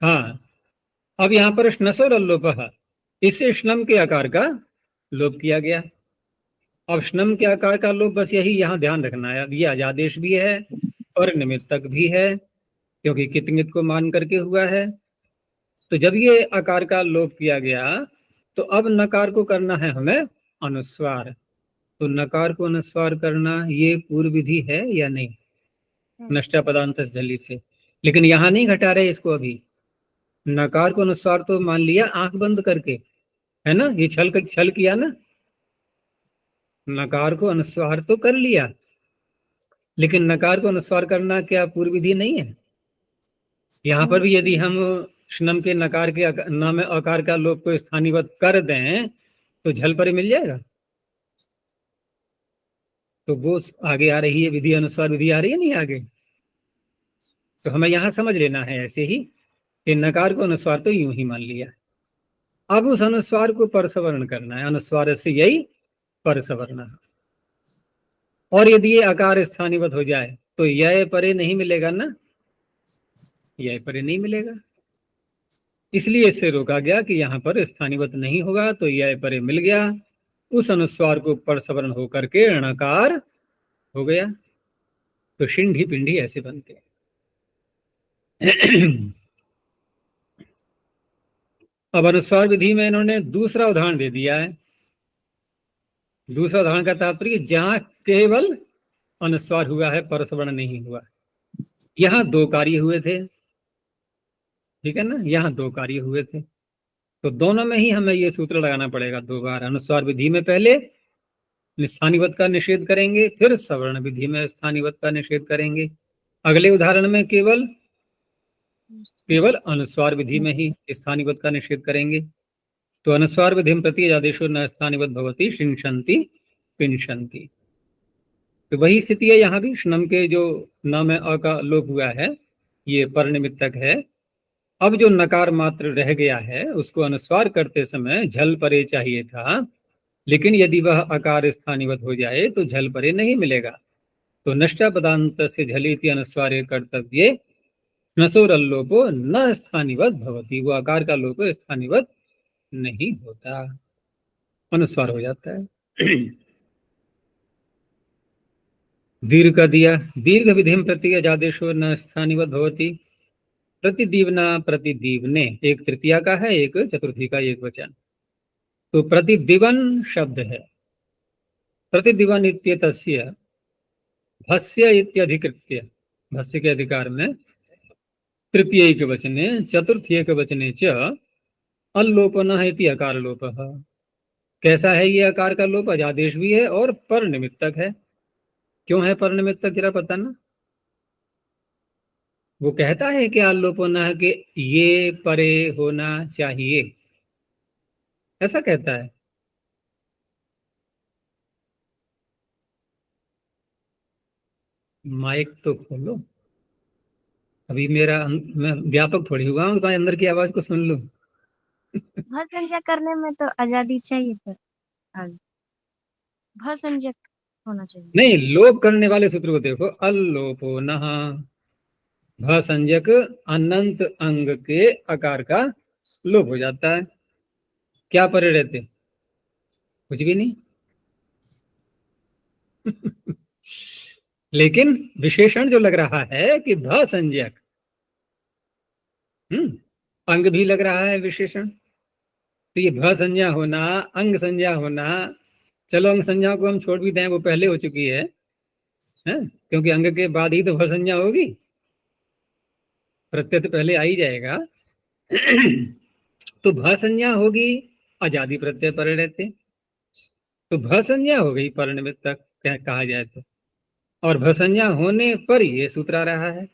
हाँ। अब यहाँ पर श्नसोर लोप, इससे श्नम के आकार का लोप किया गया। अब श्नम के आकार का लोप बस यही यहाँ ध्यान रखना है। अब ये अजादेश भी है पर निमित्तक भी है, क्योंकि कितंगित को मान करके हुआ है। तो जब ये आकार का लोप किया गया तो अब नकार को करना है हमें अनुस्वार। तो नकार को अनुस्वार करना ये पूर्व विधि है या नहीं? नष्टा पदांत झली से। लेकिन यहाँ नहीं घटा रहे इसको अभी। नकार को अनुस्वार तो मान लिया आंख बंद करके, है ना, ये छल किया ना, नकार को अनुस्वार तो कर लिया, लेकिन नकार को अनुस्वार करना क्या पूर्व विधि नहीं है? यहाँ पर भी यदि हम श्नम के नकार के न में आकार का लोप को स्थानीवत कर दें तो झल पर मिल जाएगा। तो वो आगे आ रही है विधि अनुस्वार विधि आ रही है नहीं आगे। तो हमें यहाँ समझ लेना है ऐसे ही कि नकार को अनुस्वार तो यूं ही मान लिया। अब उस अनुस्वार को परसवर्ण करना है, अनुस्वार से यही परसवर्ण। और यदि ये आकार स्थानीवत हो जाए तो यह परे नहीं मिलेगा ना, यह परे नहीं मिलेगा, इसलिए इससे रोका गया कि यहाँ पर स्थानीवत नहीं होगा। तो यह परे मिल गया, उस अनुस्वार को परसवर्ण होकर के णकार हो गया। तो शिंढी पिंडी ऐसे बनते हैं। अब अनुस्वार विधि में इन्होंने दूसरा उदाहरण दे दिया है। दूसरा उदाहरण का तात्पर्य जहां केवल अनुस्वार हुआ है, परसवर्ण नहीं हुआ। यहां दो कार्य हुए थे, ठीक है ना, यहां दो कार्य हुए थे। तो दोनों में ही हमें ये सूत्र लगाना पड़ेगा दो बार। अनुस्वार विधि में पहले स्थानीवत का निषेध करेंगे, फिर सवर्ण विधि में स्थानीवत का निषेध करेंगे। अगले उदाहरण में केवल अनुस्वार विधि में ही स्थानीवत का निषेध करेंगे। तो अनुस्वार विधि प्रति आदेशो न स्थानीवत भवति शिंशन्ति पिंशन्ति। तो वही स्थिति है यहाँ भी। श्नम के जो न में अ का लोप हुआ है ये पर निमित्तक है। अब जो नकार मात्र रह गया है उसको अनुस्वार करते समय झल परे चाहिए था, लेकिन यदि वह आकार स्थानीवत हो जाए तो झल परे नहीं मिलेगा। तो नष्टा पदांत से झलिति अनुस्वारे कर्तव्ये नसोरल्लोपो न स्थानीवत भवति। वो आकार का लोप स्थानीवत नहीं होता, अनुस्वार हो जाता है। दीर्घ का दिया, दीर्घ विधिम प्रति अजादेशो न स्थानीवत भवति। प्रतिदीवना प्रतिदीवने, एक तृतीया का है, एक चतुर्थी का एक वचन। तो प्रतिदिवन शब्द है। प्रतिदिवन इत्येतस्य भस्य इत्यधिकृत्य, भस्य के अधिकार में तृतीय के वचने चतुर्थी के वचने च अल्लोपन इति अकार लोपः। कैसा है ये आकार का लोप? अजादेश भी है और पर निमित्तक है। क्यों है पर निमित्तक जरा पता ना? वो कहता है कि अल्लोपन है कि ये परे होना चाहिए, ऐसा कहता है। माइक तो खोलो, अभी मैं व्यापक थोड़ी हुआ हूँ, तुम्हारे अंदर की आवाज को सुन लो। भ संज्ञा करने में तो आजादी चाहिए सर, आगे भ संज्ञा होना चाहिए। नहीं, लोप करने वाले सूत्र को देखो, अल्लोपो नः, भ संज्ञक अनंत अंग के आकार का लोप हो जाता है। क्या परे रहते? कुछ भी नहीं। लेकिन विशेषण जो लग रहा है कि भ संज्ञक, अंग भी लग रहा है विशेषण। तो ये भ संज्ञा होना, अंग संज्ञा होना, चलो अंग संज्ञा को हम छोड़ भी दें, वो पहले हो चुकी है, क्योंकि अंग के बाद ही तो भ संज्ञा होगी, प्रत्यय तो पहले आ ही जाएगा। तो भ संज्ञा होगी, आजादी प्रत्यय परे रहते, तो भ संज्ञा हो गई पर निमित्तक कहा जाए तो। और भ संज्ञा होने पर ये सूत्र आ रहा है।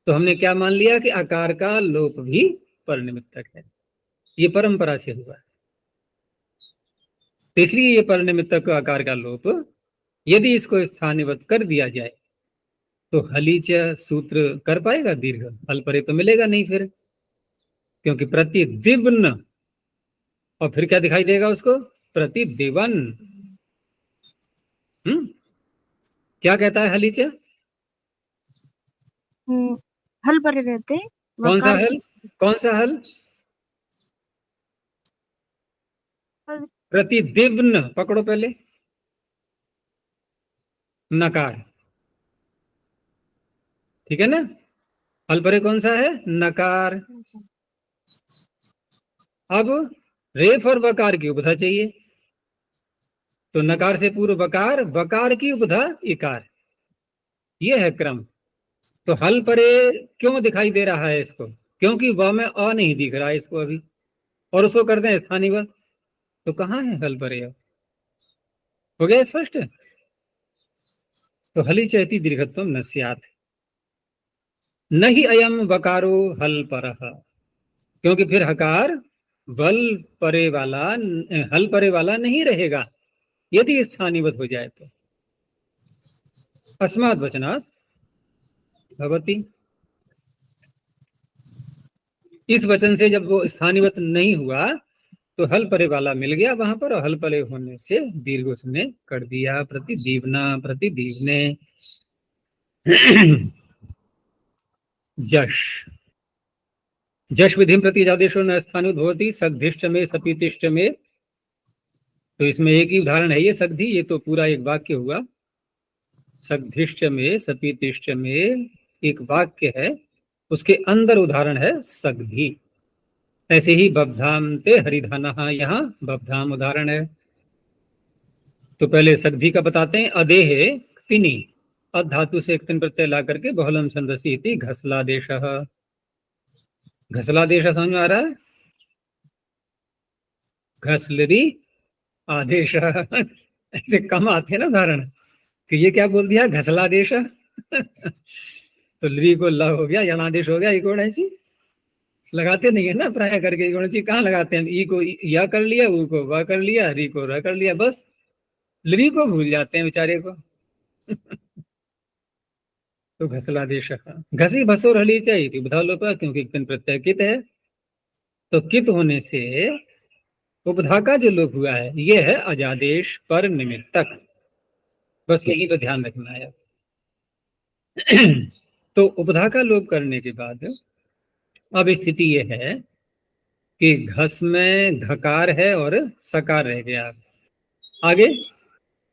तो हमने क्या मान लिया कि आकार का लोप भी पर निमित्तक है, ये परंपरा से हुआ। तो इसलिए ये पर निमित्तक आकार का लोप यदि इसको स्थानीवत कर दिया जाए तो हलीच सूत्र कर पाएगा दीर्घ? हल परे तो मिलेगा नहीं फिर, क्योंकि प्रतिदिवन, और फिर क्या दिखाई देगा उसको? प्रतिदिवन। क्या कहता है हलीच? हल परे रहते। कौन सा हल? कौन सा हल? प्रतिदिवन पकड़ो पहले, नकार। ठीक है ना। हल परे कौन सा है? नकार। अब रेफ और वकार की उपधा चाहिए, तो नकार से पूर्व वकार, वकार की उपधा इकार, ये है क्रम। तो हल परे क्यों दिखाई दे रहा है इसको? क्योंकि व में अ नहीं दिख रहा है इसको अभी, और उसको करते हैं स्थानीवत। तो कहाँ है हल परे? अब हो गया स्पष्ट। तो हली चहती दीर्घत्वम न स्यात्, न ही अयम वकारो हल परः, क्योंकि फिर हकार वल परे वाला, हल परे वाला नहीं रहेगा यदि स्थानीवत हो जाए तो। अस्मात् वचनात् भवति, इस वचन से जब वो स्थानीवत नहीं हुआ तो हल परे वाला मिल गया वहां पर, और हल परे होने से दीर्घ उसने कर दिया, प्रतिदीवना प्रतिदीवने। जश, जश विधिम प्रति आदेशो न स्थानुत भवति सग्धिष्ठ में सपीतिष्ठ में। तो इसमें एक ही उदाहरण है ये सग्धि, ये तो पूरा एक वाक्य हुआ। सग्धिष्ठ में सपीतिष्ठ में एक वाक्य है, उसके अंदर उदाहरण है सग्धि। ऐसे ही बब्धाम ते हरिधनः, यहाँ बब्धाम उदाहरण है। तो पहले सग्धि का बताते हैं। अदेह तिनि, अध धातु से एक तिन प्रत्यय ला करके बहुलम छंदसी इति घसलादेश। घसलादेश समझ में आ रहा है? घसलरी आदेश। ऐसे कम आते हैं ना उदाहरण कि ये क्या बोल दिया, घसलादेश। तो लरी को ल हो गया, यणादेश हो गया, ई को ऐसी लगाते नहीं है ना प्राय करके। गणित कहाँ लगाते हैं? ई को या कर लिया, ऊ को व कर लिया, री को र कर लिया, बस लरी को भूल जाते हैं बेचारे को। तो घसलादेश, घसी भसोर हली चाहिए बधा लो, क्योंकि एक दिन प्रत्यय कित है, तो कित होने से उपधा का जो लोप हुआ है ये है अजादेश पर निमित्तक। बस यही पे ध्यान रखना है। तो उपधा का लोप करने के बाद अब स्थिति ये है कि घस में घकार है और सकार रह गया, आगे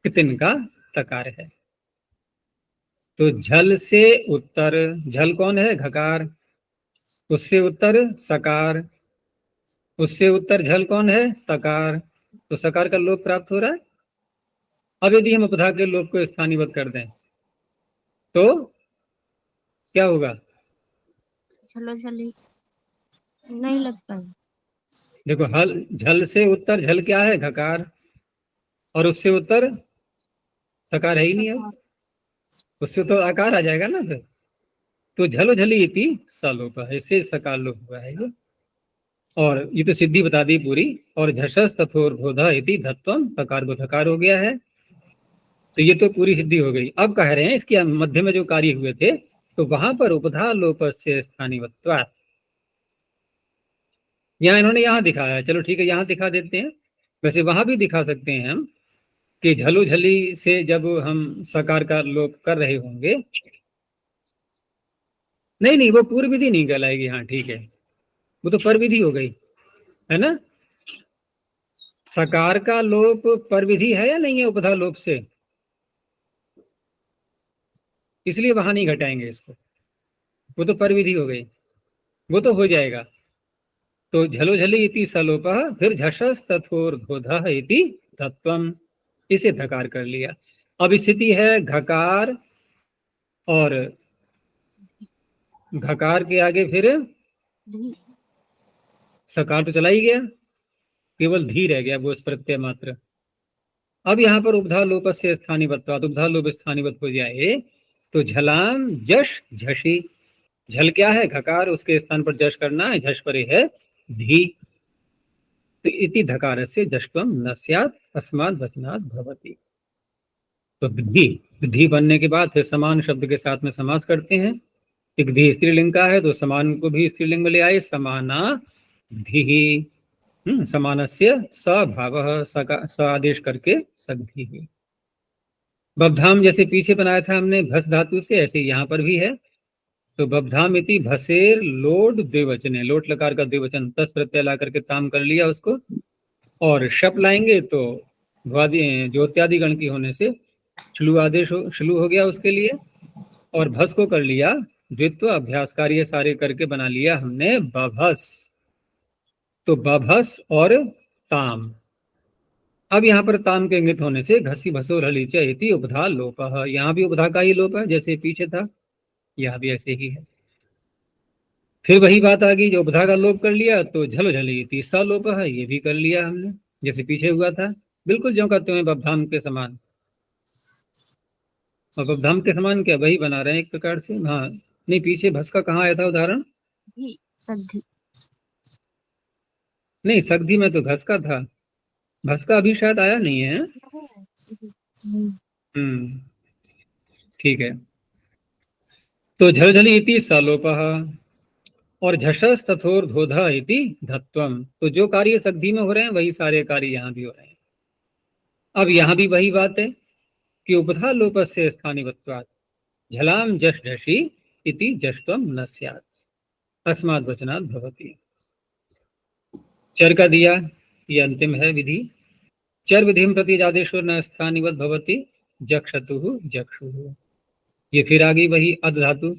कितिन का तकार है। तो झल से उत्तर, झल कौन है? घकार, उससे उत्तर सकार, उससे उत्तर झल कौन है? तकार। तो सकार का लोप प्राप्त हो रहा है। अब यदि हम उपधा के लोप को स्थानीयबद्ध कर दें तो क्या होगा? झलो झली नहीं लगता है। देखो, हल झल से उत्तर, झल क्या है? घकार, और उससे उत्तर सकार है ही नहीं, अब उससे तो आकार आ जाएगा ना फिर। तो झलो झली इति सलोप है, इससे सकार लोप हुआ है ये। और ये तो सिद्धि बता दी पूरी। और झषस तथोर्बोधा इति धत्वम, तकार बोधकार हो गया है। तो ये तो पूरी सिद्धि हो गई। अब कह रहे हैं इसके मध्य में जो कार्य हुए थे, तो वहां पर उपधा लोप से स्थानीयत्वात्, यहाँ इन्होंने यहाँ दिखाया, चलो ठीक है यहाँ दिखा देते हैं। वैसे वहां भी दिखा सकते हैं हम कि झलो झली से जब हम सकार का लोप कर रहे होंगे, नहीं नहीं वो पूर्व विधि नहीं कहलाएगी। हाँ ठीक है, वो तो पर विधि हो गई है ना। सकार का लोप पर विधि है या नहीं है उपधा लोप से? इसलिए वहां नहीं घटाएंगे इसको, वो तो पर विधि हो गई, वो तो हो जाएगा। तो झलो झली इति सलोप, फिर झषस तथोर्बोधः इति तत्वम, इसे धकार कर लिया। अब स्थिति है घकार, और घकार के आगे फिर धी सकार तो चला ही गया, केवल धी रह गया, वो इस प्रत्यय मात्र। अब यहाँ पर उपधा लोप से स्थानीयत्वात्, उपधा लोप स्थानीयवत हो जाए तो झलाम जश झशी, झल क्या है? घकार, उसके स्थान पर जश करना है, झश परे है धी। तो इति धकार से जश्वम न स्यात् अस्मात् वचनात् भवति। तो धी बनने के बाद फिर समान शब्द के साथ में समास करते हैं। एक धी स्त्रीलिंग का है तो समान को भी स्त्रीलिंग में ले आए, समाना धी, समानस्य सभावः, स आदेश करके सग्धी। बब्धाम जैसे पीछे बनाया था हमने भस धातु से, ऐसे यहाँ पर भी है। तो बब्धाम इति भसेर लोड द्विवचन है, लोट लकार का द्विवचन, तस प्रत्यय ला करके ताम कर लिया उसको, और शप लाएंगे तो ज्योत्यादि गण की होने से श्लू आदेश श्लू हो गया उसके लिए, और भस को कर लिया द्वित्व अभ्यास कार्य सारे करके बना लिया हमने बभस। तो बभस और ताम। अब यहाँ पर ताम के इंगित होने से घसी भसो हलीच इति उपधा लोप। यहाँ भी उपधा का ही लोप है, जैसे पीछे था, यहाँ भी ऐसे ही है। फिर वही बात आ गई, जो उपधा का लोप कर लिया तो झल झली तीसरा लोप है, ये भी कर लिया हमने जैसे पीछे हुआ था, बिल्कुल जो करते हैं बबधाम के समान। और बबधाम के समान क्या, वही बना रहे हैं एक प्रकार से। हाँ नहीं, पीछे भस का कहाँ आया था उदाहरण? भी सद्धि। नहीं, सग्धि में तो घस का था, भस का अभी शायद आया नहीं है। ठीक है। तो झलझली इति सलोपः और झषस तथोर धोधा इति धत्वम। तो जो कार्य सग्धि में हो रहे हैं वही सारे कार्य यहाँ भी हो रहे हैं। अब यहाँ भी वही बात है कि उपधा लोप से स्थानिवत्वात् झलाम जश झषि इति जष्टम न स्यात् अस्माद् वचनात् भवति। चर का दिया, ये अंतिम है विधि। चर विधि प्रति जादेशो न स्थानिवत् भवति जक्षतुः जक्षुः। ये फिर आ गई वही अध धातु।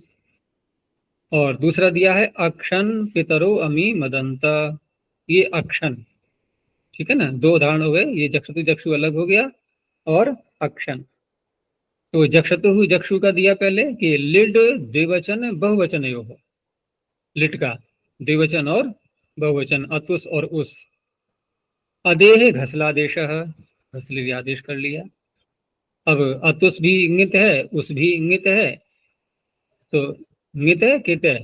और दूसरा दिया है अक्षन पितरो अमी मदंत। ये अक्षन, ठीक है ना, दो उदाहरण हो गए, ये जक्षतु जक्षु अलग हो गया और अक्षन। तो जक्षतु जक्षु का दिया पहले कि लिड द्विवचन बहुवचन योग, लिट का द्विवचन और बहुवचन, अतुस और उस। अदेह घसलादेश, घसली आदेश कर लिया। अब अतुस भी इंगित है, उस भी इंगित है, तो इंगित है कित है?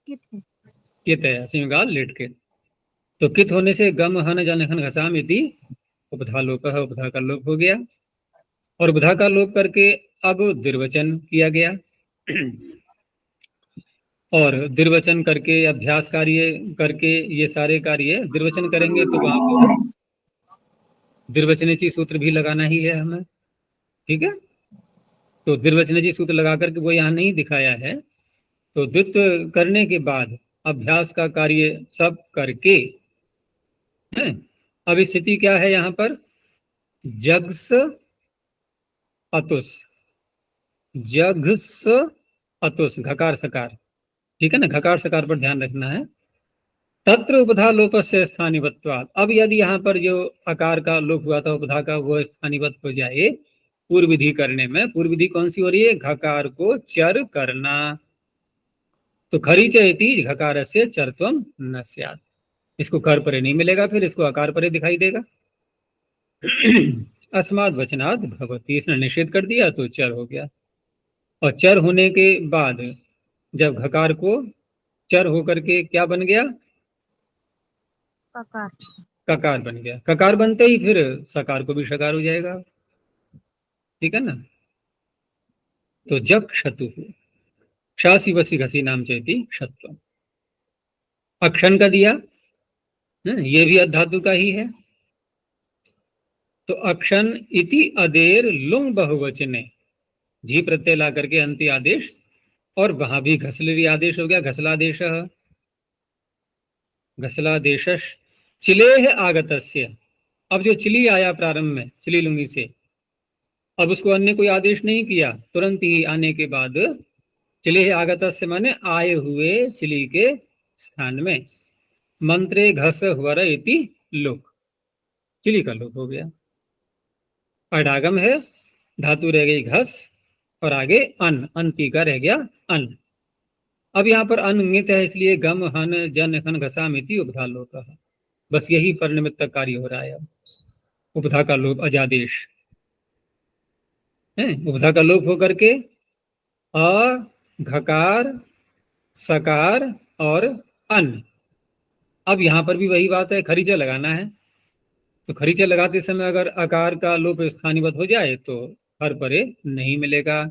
कित है, सिंगाल लिट के। तो कित होने से गम हन जन हन घसाम इति उपधा लोप, उपधा का लोप हो गया। और उपधा का लोप करके अब द्विवचन किया गया। और द्विवचन करके अभ्यास कार्य करके ये सारे कार्य द्विवचन करेंगे तो वहां पर द्विवचनीची सूत्र भी लगाना ही है हमें, ठीक है। तो द्विवचनीची सूत्र लगा करके वो यहाँ नहीं दिखाया है। तो द्वित्व करने के बाद अभ्यास का कार्य सब करके है। अब स्थिति क्या है यहाँ पर? जग्स अतुस, जघस अतुस, घकार सकार, ठीक है ना, घकार सकार पर ध्यान रखना है। तत्र उपधा लोप से स्थानिवत्वात्। अब यदि यहाँ पर जो आकार का लोप हुआ था उपधा का, वो स्थानिवत हो जाए पूर्व विधि करने में। पूर्व विधि कौन सी हो रही है? घकार को चर करना। तो खरी चेति घकार से चरत्वम न स्यात्। इसको कर परे नहीं मिलेगा, फिर इसको आकार परे दिखाई देगा। अस्माद् वचनात् भवति, इसने निषेध कर दिया तो चर हो गया। और चर होने के बाद जब घकार को चर होकर के क्या बन गया? ककार। ककार बन गया। ककार बनते ही फिर सकार को भी शकार हो जाएगा, ठीक है ना। तो जब क्षतु शासी वसी घसी नाम चेती क्षत्व। अक्षण का दिया, ये भी अधातु का ही है। तो अक्षण इति अदेर लुंग बहुवचने, जी प्रत्यय ला करके अंति आदेश, और वहां भी घसलरी आदेश हो गया, घसलादेश। घसलादेश चिलेह आगतस्य। अब जो चिली आया प्रारंभ में, चिली लुंगी से, अब उसको अन्य कोई आदेश नहीं किया, तुरंत ही आने के बाद चिलेह आगतस्य माने आए हुए चिली के स्थान में मंत्रे घस वर इति लोक, चिली का लोप हो गया। अडागम है, धातु रह गई घस और आगे अन, अंति का रह गया अन। अब यहाँ पर अनित है, इसलिए गम हन जन हन घसा मिति उपधा लोप है। बस यही पर निमित्त कार्य हो रहा है। अब उपधा का लोप अजादेश है, उपधा का लोप होकर के अ घकार सकार और अन। अब यहाँ पर भी वही बात है, खरीचा लगाना है। तो खरीचा लगाते समय अगर आकार का लोप स्थानीवत हो जाए तो हर परे नहीं मिलेगा।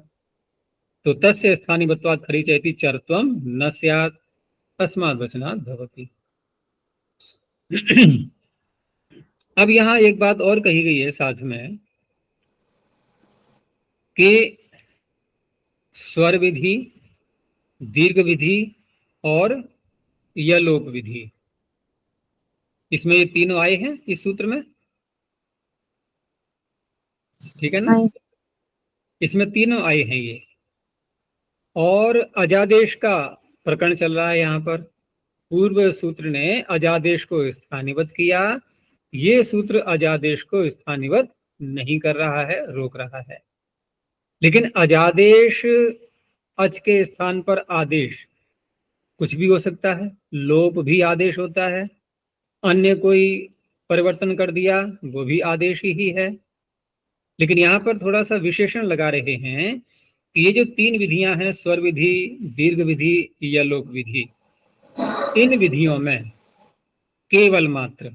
तो तस्य स्थानीवत्वात् खरीचा इति चरत्वम न स्यात् अस्माद् वचनात् भवति। अब यहाँ एक बात और कही गई है साथ में कि स्वर विधि, दीर्घ विधि और यलोप विधि, इसमें ये तीनों आए हैं इस सूत्र में, ठीक है ना। इसमें तीनों आए हैं ये। और अजादेश का प्रकरण चल रहा है यहाँ पर। पूर्व सूत्र ने अजादेश को स्थानीवत किया, ये सूत्र अजादेश को स्थानीवत नहीं कर रहा है, रोक रहा है। लेकिन अजादेश अच के स्थान पर आदेश कुछ भी हो सकता है, लोप भी आदेश होता है, अन्य कोई परिवर्तन कर दिया वो भी आदेश ही है। लेकिन यहाँ पर थोड़ा सा विशेषण लगा रहे हैं कि ये जो 3 विधियां हैं, स्वर विधि, दीर्घ विधि या लोक विधि, इन विधियों में केवल मात्र,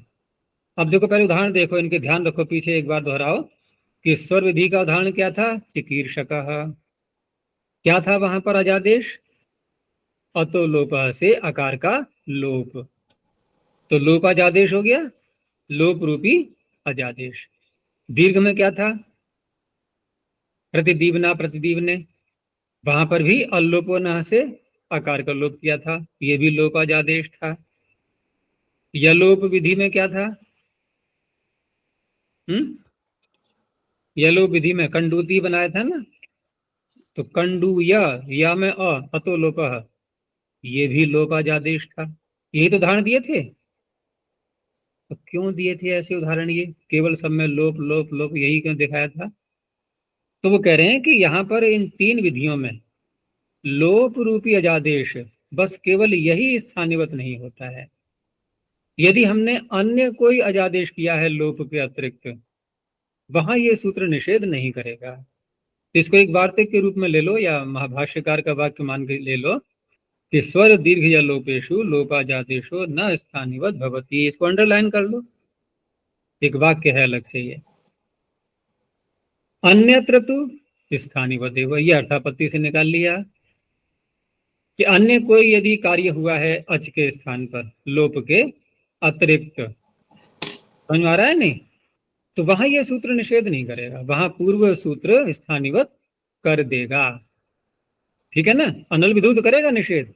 अब देखो पहले उदाहरण देखो, इनके ध्यान रखो, पीछे एक बार दोहराओ कि स्वर विधि का उदाहरण क्या था, चिकीर्षकः, क्या था वहां पर अजादेश, अतो लोप से आकार का लोप, तो लोप अजादेश हो गया, लोप रूपी अजादेश। दीर्घ में क्या था, प्रतिदीवना प्रतिदीवने, वहां पर भी अल्लोपन से आकार का लोप किया था, ये भी लोप अजादेश था। यलोप विधि में क्या था, यलोप विधि में कंडूती बनाया था ना, तो कंडू या में अतो लोप, ये भी लोप अजादेश था। यही तो उदाहरण दिए थे। तो क्यों दिए थे ऐसे उदाहरण, ये केवल सब में लोप लोप लोप यही क्यों दिखाया था? तो वो कह रहे हैं कि यहाँ पर इन 3 विधियों में लोप रूपी अजादेश बस केवल यही स्थानीवत नहीं होता है, यदि हमने अन्य कोई अजादेश किया है लोप के अतिरिक्त, वहां ये सूत्र निषेध नहीं करेगा। इसको एक वार्तिक के रूप में ले लो या महाभाष्यकार का वाक्य मान के ले लो कि स्वर दीर्घ या लोपेशु लोपाजादेशो न स्थानीवत भवति, इसको अंडरलाइन कर लो, एक वाक्य है अलग से ये। अन्यत्र तो स्थानीवत एव, ये अर्थापत्ति से निकाल लिया कि अन्य कोई यदि कार्य हुआ है अच के स्थान पर लोप के अतिरिक्त, समझ में आ रहा है नहीं, तो वहां यह सूत्र निषेध नहीं करेगा, वहां पूर्व सूत्र स्थानीवत कर देगा, ठीक है ना। अनल विधौ तो करेगा निषेध,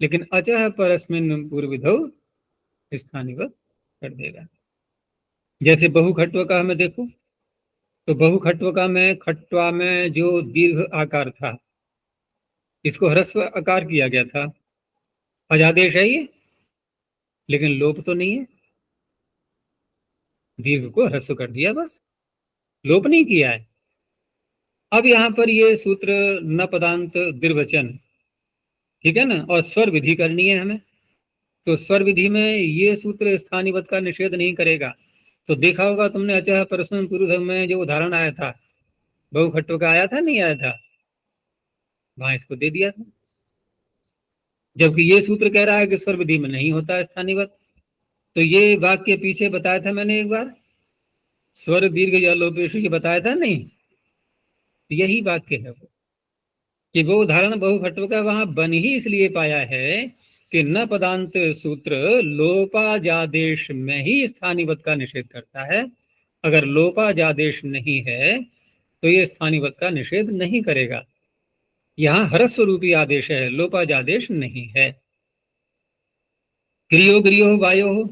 लेकिन अचः परस्मिन् पूर्व विधौ स्थानीवत कर देगा। जैसे बहुखट्व का हमें देखो, तो बहुखट्व का में खट्वा में जो दीर्घ आकार था, इसको ह्रस्व आकार किया गया था, अजादेश है ये, लेकिन लोप तो नहीं है, दीर्घ को ह्रस्व कर दिया बस, लोप नहीं किया है। अब यहां पर ये सूत्र न पदांत द्विवचन, ठीक है ना, और स्वर विधि करनी है हमें, तो स्वर विधि में ये सूत्र स्थानीवत का निषेध नहीं करेगा। तो देखा होगा तुमने अचः परस्मैन पूर्व में जो उदाहरण आया था बहुखट्व का, आया था नहीं आया था, वहां इसको दे दिया था, जबकि ये सूत्र कह रहा है कि स्वर विधि में नहीं होता स्थानीवत। तो ये वाक्य पीछे बताया था मैंने एक बार, स्वर दीर्घ या लोपेशु, ये बताया था नहीं, यही वाक्य है वो, कि वो उदाहरण बहुखट्व का वहां बन ही इसलिए पाया है कि न पदांत सूत्र लोपाजादेश में ही स्थानीवत का निषेध करता है, अगर लोपाजादेश नहीं है तो ये स्थानीवत का निषेध नहीं करेगा। यहाँ ह्रस्व रूपी आदेश है, लोपाजादेश नहीं है। क्रियो ग्रियो वायो,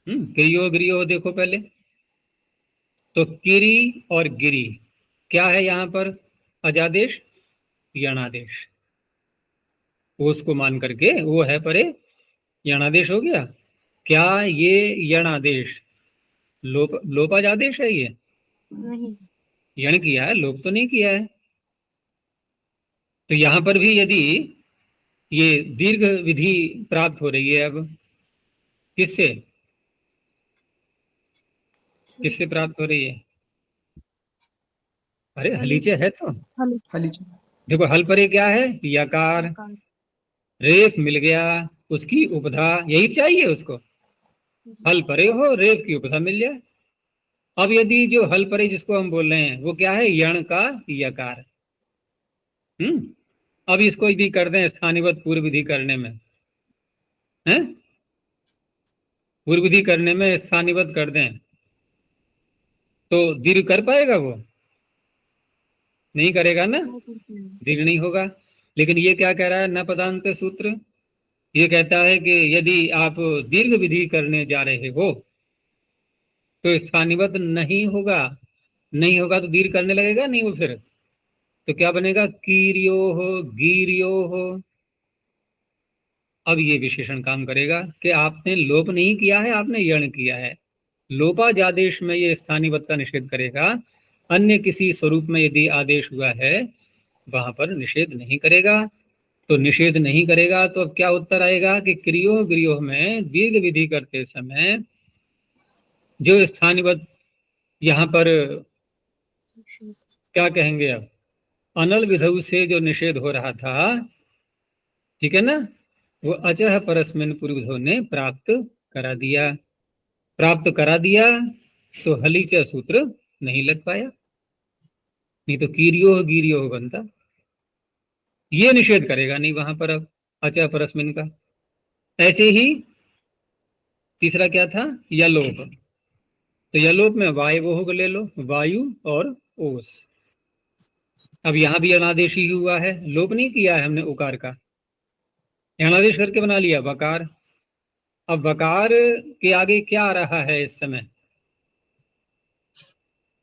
क्रियो ग्रियो देखो पहले, तो किरी और गिरी क्या है यहाँ पर अजादेश, यणादेश, उसको मान करके वो है परे यणादेश हो गया। क्या ये यणादेश लोपाजादेश है, ये नहीं, यण किया है, लोप तो नहीं किया है। तो यहां पर भी यदि ये दीर्घ विधि प्राप्त हो रही है, अब किससे किससे प्राप्त हो रही है, अरे हलीचे है तो हलीचे, देखो हल परे क्या है, यकार, रेफ मिल गया, उसकी उपधा, यही चाहिए उसको, हल परे हो रेफ की उपधा मिल जाए। अब यदि जो हल परे जिसको हम बोल रहे हैं वो क्या है, यण का यकार, अब इसको यदि कर दें स्थानीवत पूर्व विधि करने में, हैं पूर्व विधि करने में स्थानीवत कर दें तो दीर्घ कर पाएगा, वो नहीं करेगा ना, दीर्घ नहीं होगा। लेकिन ये क्या कह रहा है न पदांत सूत्र, ये कहता है कि यदि आप दीर्घ विधि करने जा रहे हो तो स्थानीवत नहीं होगा, नहीं होगा तो दीर्घ करने लगेगा नहीं वो फिर, तो क्या बनेगा? कीर्योः गीर्योः। अब ये विशेषण काम करेगा कि आपने लोप नहीं किया है, आपने यण किया है। लोपाजादेश में ये स्थानीवत का निषेध करेगा, अन्य किसी स्वरूप में यदि आदेश हुआ है वहां पर निषेध नहीं करेगा। तो निषेध नहीं करेगा तो अब क्या उत्तर आएगा कि क्रियो गृह में दीर्घ विधि करते समय जो स्थानीवत यहाँ पर क्या कहेंगे, अब अनल विधौ से जो निषेध हो रहा था, ठीक है ना, वो अचह परस्मिन पूर्वधो ने प्राप्त करा दिया। प्राप्त करा दिया तो हलीच सूत्र नहीं लग पाया, नहीं तो कीरियो गिरियो बनता। ये निषेध करेगा नहीं वहां पर अब अचह परस्मिन का। ऐसे ही तीसरा क्या था, यलोप। तो यलोप में वायवोह को ले लो, वायु और ओस। अब यहां भी अनादेश ही हुआ है, लोप नहीं किया है हमने उकार का, अनादेश करके बना लिया वकार। अब वकार के आगे क्या आ रहा है इस समय?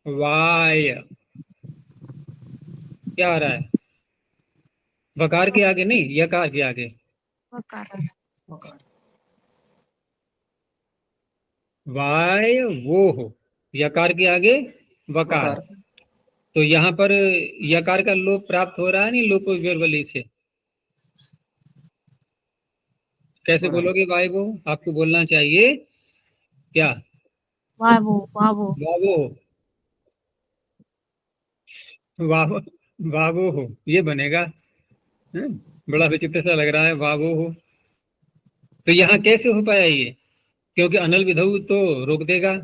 वाय। क्या आ रहा है? वकार के आगे नहीं, यकार के आगे। वकार। वाय वो हो, यकार के आगे वकार। वकार। तो यहाँ पर यकार का लोप प्राप्त हो रहा है नहीं, लोप व्यवली से। कैसे हो रहा है। बोलोगे वाय वो? आपको बोलना चाहिए क्या? Wow wow. वावो हो, वावो, वावो हो, ये बनेगा। बड़ा विचित्र सा लग रहा है, वावो हो। तो यहाँ कैसे हो पाया ये? क्योंकि अनल विधौ तो रोक देगा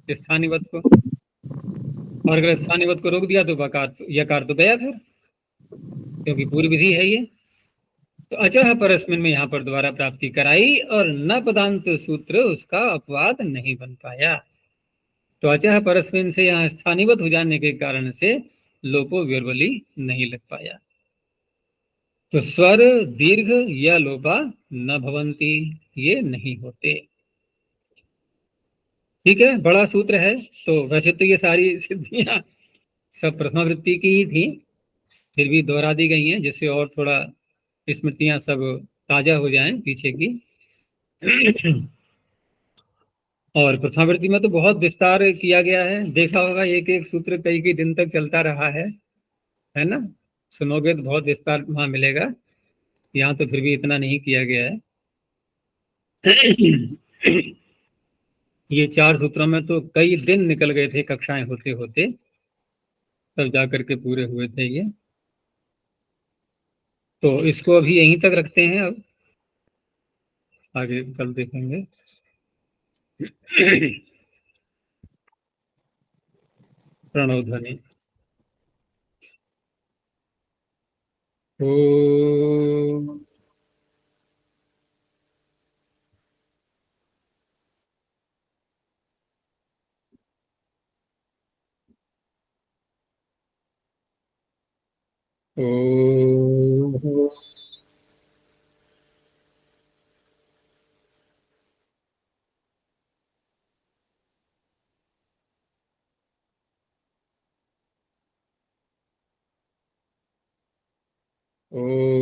स्थानीवत को, और अगर स्थानीवत को रोक दिया तो वकार यकार तो गया फिर, क्योंकि पूर्व विधि है ये। तो अचह परस्मिन में यहाँ पर दोबारा प्राप्ति कराई और न पदांत सूत्र उसका अपवाद नहीं बन पाया। तो अचह परस्मिन से यहाँ स्थानीवत हो जाने के कारण से लोपो व्यर्वली नहीं लग पाया। तो स्वर दीर्घ या लोपा न भवंती, ये नहीं होते। ठीक है, बड़ा सूत्र है। तो वैसे तो ये सारी सिद्धियां सब प्रथमा वृत्ति की ही थी, फिर भी दोहरा दी गई हैं जिससे और थोड़ा स्मृतियां सब ताजा हो जाएं पीछे की। और प्रथमावृत्ति में तो बहुत विस्तार किया गया है, देखा होगा एक एक सूत्र कई कई दिन तक चलता रहा है ना? सुनोगे तो बहुत विस्तार वहां मिलेगा, यहाँ तो फिर भी इतना नहीं किया गया है। ये 4 सूत्रों में तो कई दिन निकल गए थे कक्षाएं होते होते, तब जाकर के पूरे हुए थे ये। तो इसको अभी यहीं तक रखते हैं, अब आगे कल देखेंगे। प्रणव ध्वनि। ओ ओ ओ